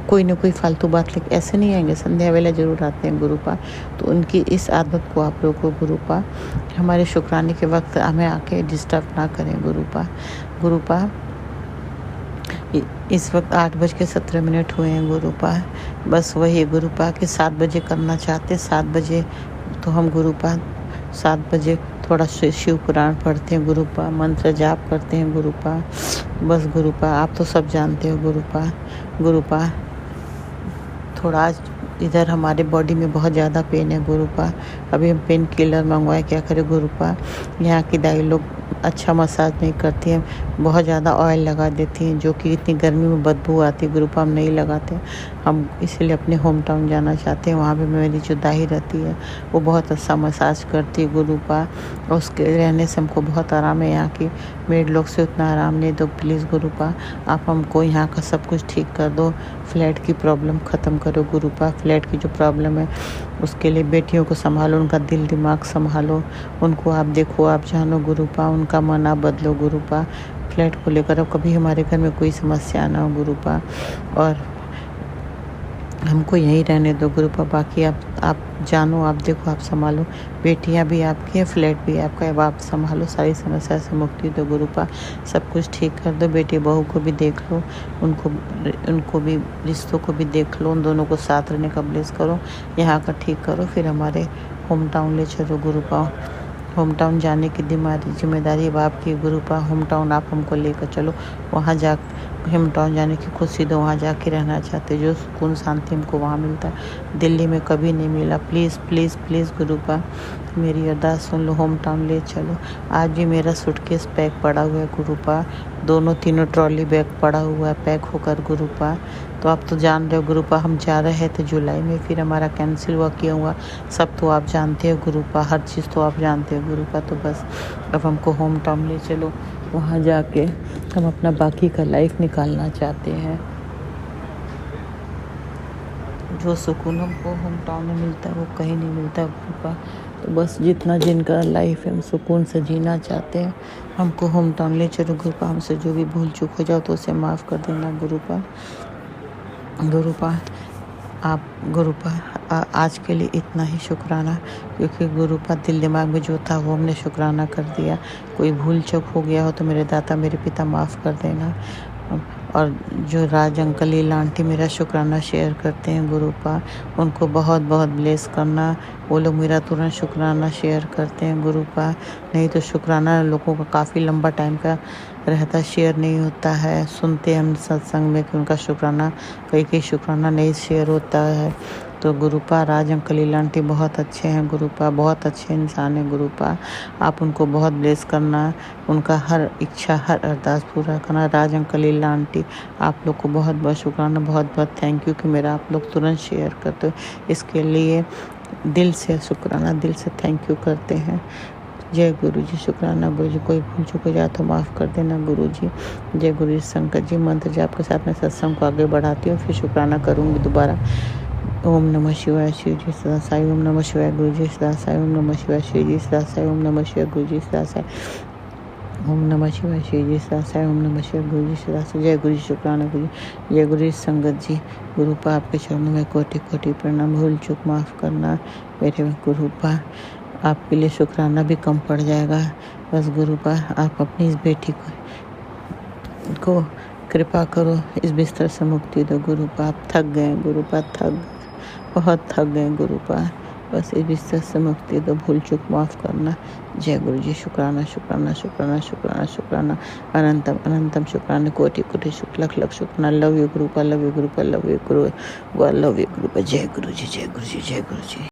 कोई ना कोई फालतू बात लेके ऐसे नहीं आएंगे, संध्या वेला ज़रूर आते हैं गुरुपा। तो उनकी इस आदत को आप लोगों को गुरुपा, हमारे शुक्राने के वक्त हमें आके डिस्टर्ब ना करें गुरुपा। इस वक्त 8:17 हुए हैं गुरुपा। बस वही गुरुपा के 7 बजे करना चाहते, 7 बजे तो हम गुरुपा 7 बजे थोड़ा शिव पुराण पढ़ते हैं गुरुपा, मंत्र जाप करते हैं गुरुपा। बस गुरुपा आप तो सब जानते हो गुरुपा। गुरुपा थोड़ा आज इधर हमारे बॉडी में बहुत ज़्यादा पेन है गुरुपा। अभी हम पेन किलर मंगवाए, क्या करें गुरुपा। यहाँ की दाई लोग अच्छा मसाज नहीं करती हैं, बहुत ज़्यादा ऑयल लगा देती हैं, जो कि इतनी गर्मी में बदबू आती है गुरुपा। हम नहीं लगाते, हम इसलिए अपने होम टाउन जाना चाहते हैं। वहाँ पे मेरी जो दाई रहती है वो बहुत अच्छा मसाज करती है गुरुपा, और उसके रहने से हमको बहुत आराम है। यहाँ की मेड लोग से उतना आराम नहीं दो प्लीज़ गुरुपा। आप हमको यहाँ का सब कुछ ठीक कर दो, फ्लैट की प्रॉब्लम ख़त्म करो गुरुपा। फ्लैट की जो प्रॉब्लम है उसके लिए बेटियों को संभालो, उनका दिल दिमाग संभालो, उनको आप देखो, आप जानो गुरुपा, उनका मन आप बदलो गुरुपा। फ्लैट को लेकर अब कभी हमारे घर में कोई समस्या ना हो गुरुपा, और हमको यहीं रहने दो गुरुपा। बाकी आप जानो, आप देखो, आप संभालो। बेटियां भी आपकी हैं, फ्लैट भी आपका है, अब आप संभालो, सारी समस्या से मुक्ति दो गुरुपा। सब कुछ ठीक कर दो। बेटी बहू को भी देख लो, उनको भी रिश्तों को भी देख लो, उन दोनों को साथ रहने का ब्लेस करो, यहाँ का ठीक करो, फिर हमारे होम टाउन ले चलो गुरुपा। होम टाउन जाने की जिम्मेदारी अब आपकी गुरुपा। होम टाउन आप हमको लेकर चलो, वहाँ जा होम टाउन जाने की खुशी दो, वहाँ जाके रहना चाहते, जो सुकून शांति हमको वहाँ मिलता है, दिल्ली में कभी नहीं मिला। प्लीज़ प्लीज़ प्लीज़ गुरुपा मेरी अरदास सुन लो, होम टाउन ले चलो। आज भी मेरा सूटकेस पैक पड़ा हुआ है गुरुपा, दोनों तीनों ट्रॉली बैग पड़ा हुआ है पैक होकर गुरुपा। तो आप तो जान रहे हो गुरुपा, हम जा रहे थे जुलाई में, फिर हमारा कैंसिल हुआ, किया हुआ, सब तो आप जानते हो गुरुपा, हर चीज़ तो आप जानते हो गुरुपा। तो बस अब हमको होम टाउन ले चलो, वहाँ जाके हम अपना बाकी का लाइफ निकालना चाहते हैं। जो सुकून हमको होम टाउन में मिलता है वो कहीं नहीं मिलता गुरुपा। तो बस जितना जिनका लाइफ है हम सुकून से जीना चाहते हैं, हमको होम टाउन ले चलो गुरुपा। हमसे जो भी भूल चूक हो जाओ तो उसे माफ़ कर देना गुरुपा। गुरुपा आप गुरुपा आज के लिए इतना ही शुक्राना, क्योंकि गुरुपा दिल दिमाग में जो था वो हमने शुक्राना कर दिया। कोई भूल चूक हो गया हो तो मेरे दाता मेरे पिता माफ़ कर देना। और जो राज अंकल लीला आंटी मेरा शुक्राना शेयर करते हैं गुरुपा, उनको बहुत बहुत ब्लेस करना। वो लोग मेरा तुरंत शुक्राना शेयर करते हैं गुरुपा, नहीं तो शुक्राना लोगों का काफ़ी लंबा टाइम का रहता, शेयर नहीं होता है। सुनते हम सत्संग में कि उनका शुक्राना, कई शुक्राना नहीं शेयर होता है। तो गुरुपा राज अंकल लीला आंटी बहुत अच्छे हैं गुरुपा, बहुत अच्छे इंसान हैं गुरुपा। आप उनको बहुत ब्लेस करना, उनका हर इच्छा हर अरदास पूरा करना। राज अंकल लीला आंटी आप लोग को बहुत बहुत शुक्राना, बहुत बहुत थैंक यू कि मेरा आप लोग तुरंत शेयर करते हो, इसके लिए दिल से शुक्राना, दिल से थैंक यू करते हैं। जय गुरु जी। शुक्राना गुरु जी, कोई भूल चूक हो जाए तो माफ़ कर देना गुरु जी। जय गुरु जी। संकट जी मंत्र जाप के साथ मैं सत्संग को आगे बढ़ाती हूँ, फिर शुक्राना करूँगी दोबारा। ओम नमः शिवाय शिव जी सदा साई, ओम नमः शिवाय गुरु जी सदा साई, ओम नमः शिवाय शिव जी सदा साई, ओम नमः शिवाय गुरु जी सदा साई, ओम नमः शिवाय शिव जी सदा साई, ओम नमः शिवाय गुरु जी सदा साई। जय गुरु जी। शुक्राना गुरु जी। जय गुरु जी। संगत जी गुरुपा आपके चरणों में कोटि कोटि प्रणाम। भूल चूक माफ़ करना मेरे गुरुपा, आपके लिए शुक्राना भी कम पड़ जाएगा। बस गुरुपा आप अपनी इस बेटी को कृपा करो, इस बिस्तर से मुक्ति दो गुरुपा। आप थक गए गुरुपा, बहुत थक गए गुरुपा, बस इस बिस्तर से मुक्ति दो, भूल चूक माफ़ करना। जय गुरु जी। शुक्राना शुक्राना शुक्राना शुक्राना शुक्राना, अनंतम अनंतम शुक्राना, कोटि कोटि लख लख शुक्राना। Love you गुरुपा, love you गुरुपा, love you Guru, love you गुरुपा। जय गुरु जी, जय गुरु जी, जय गुरु जी।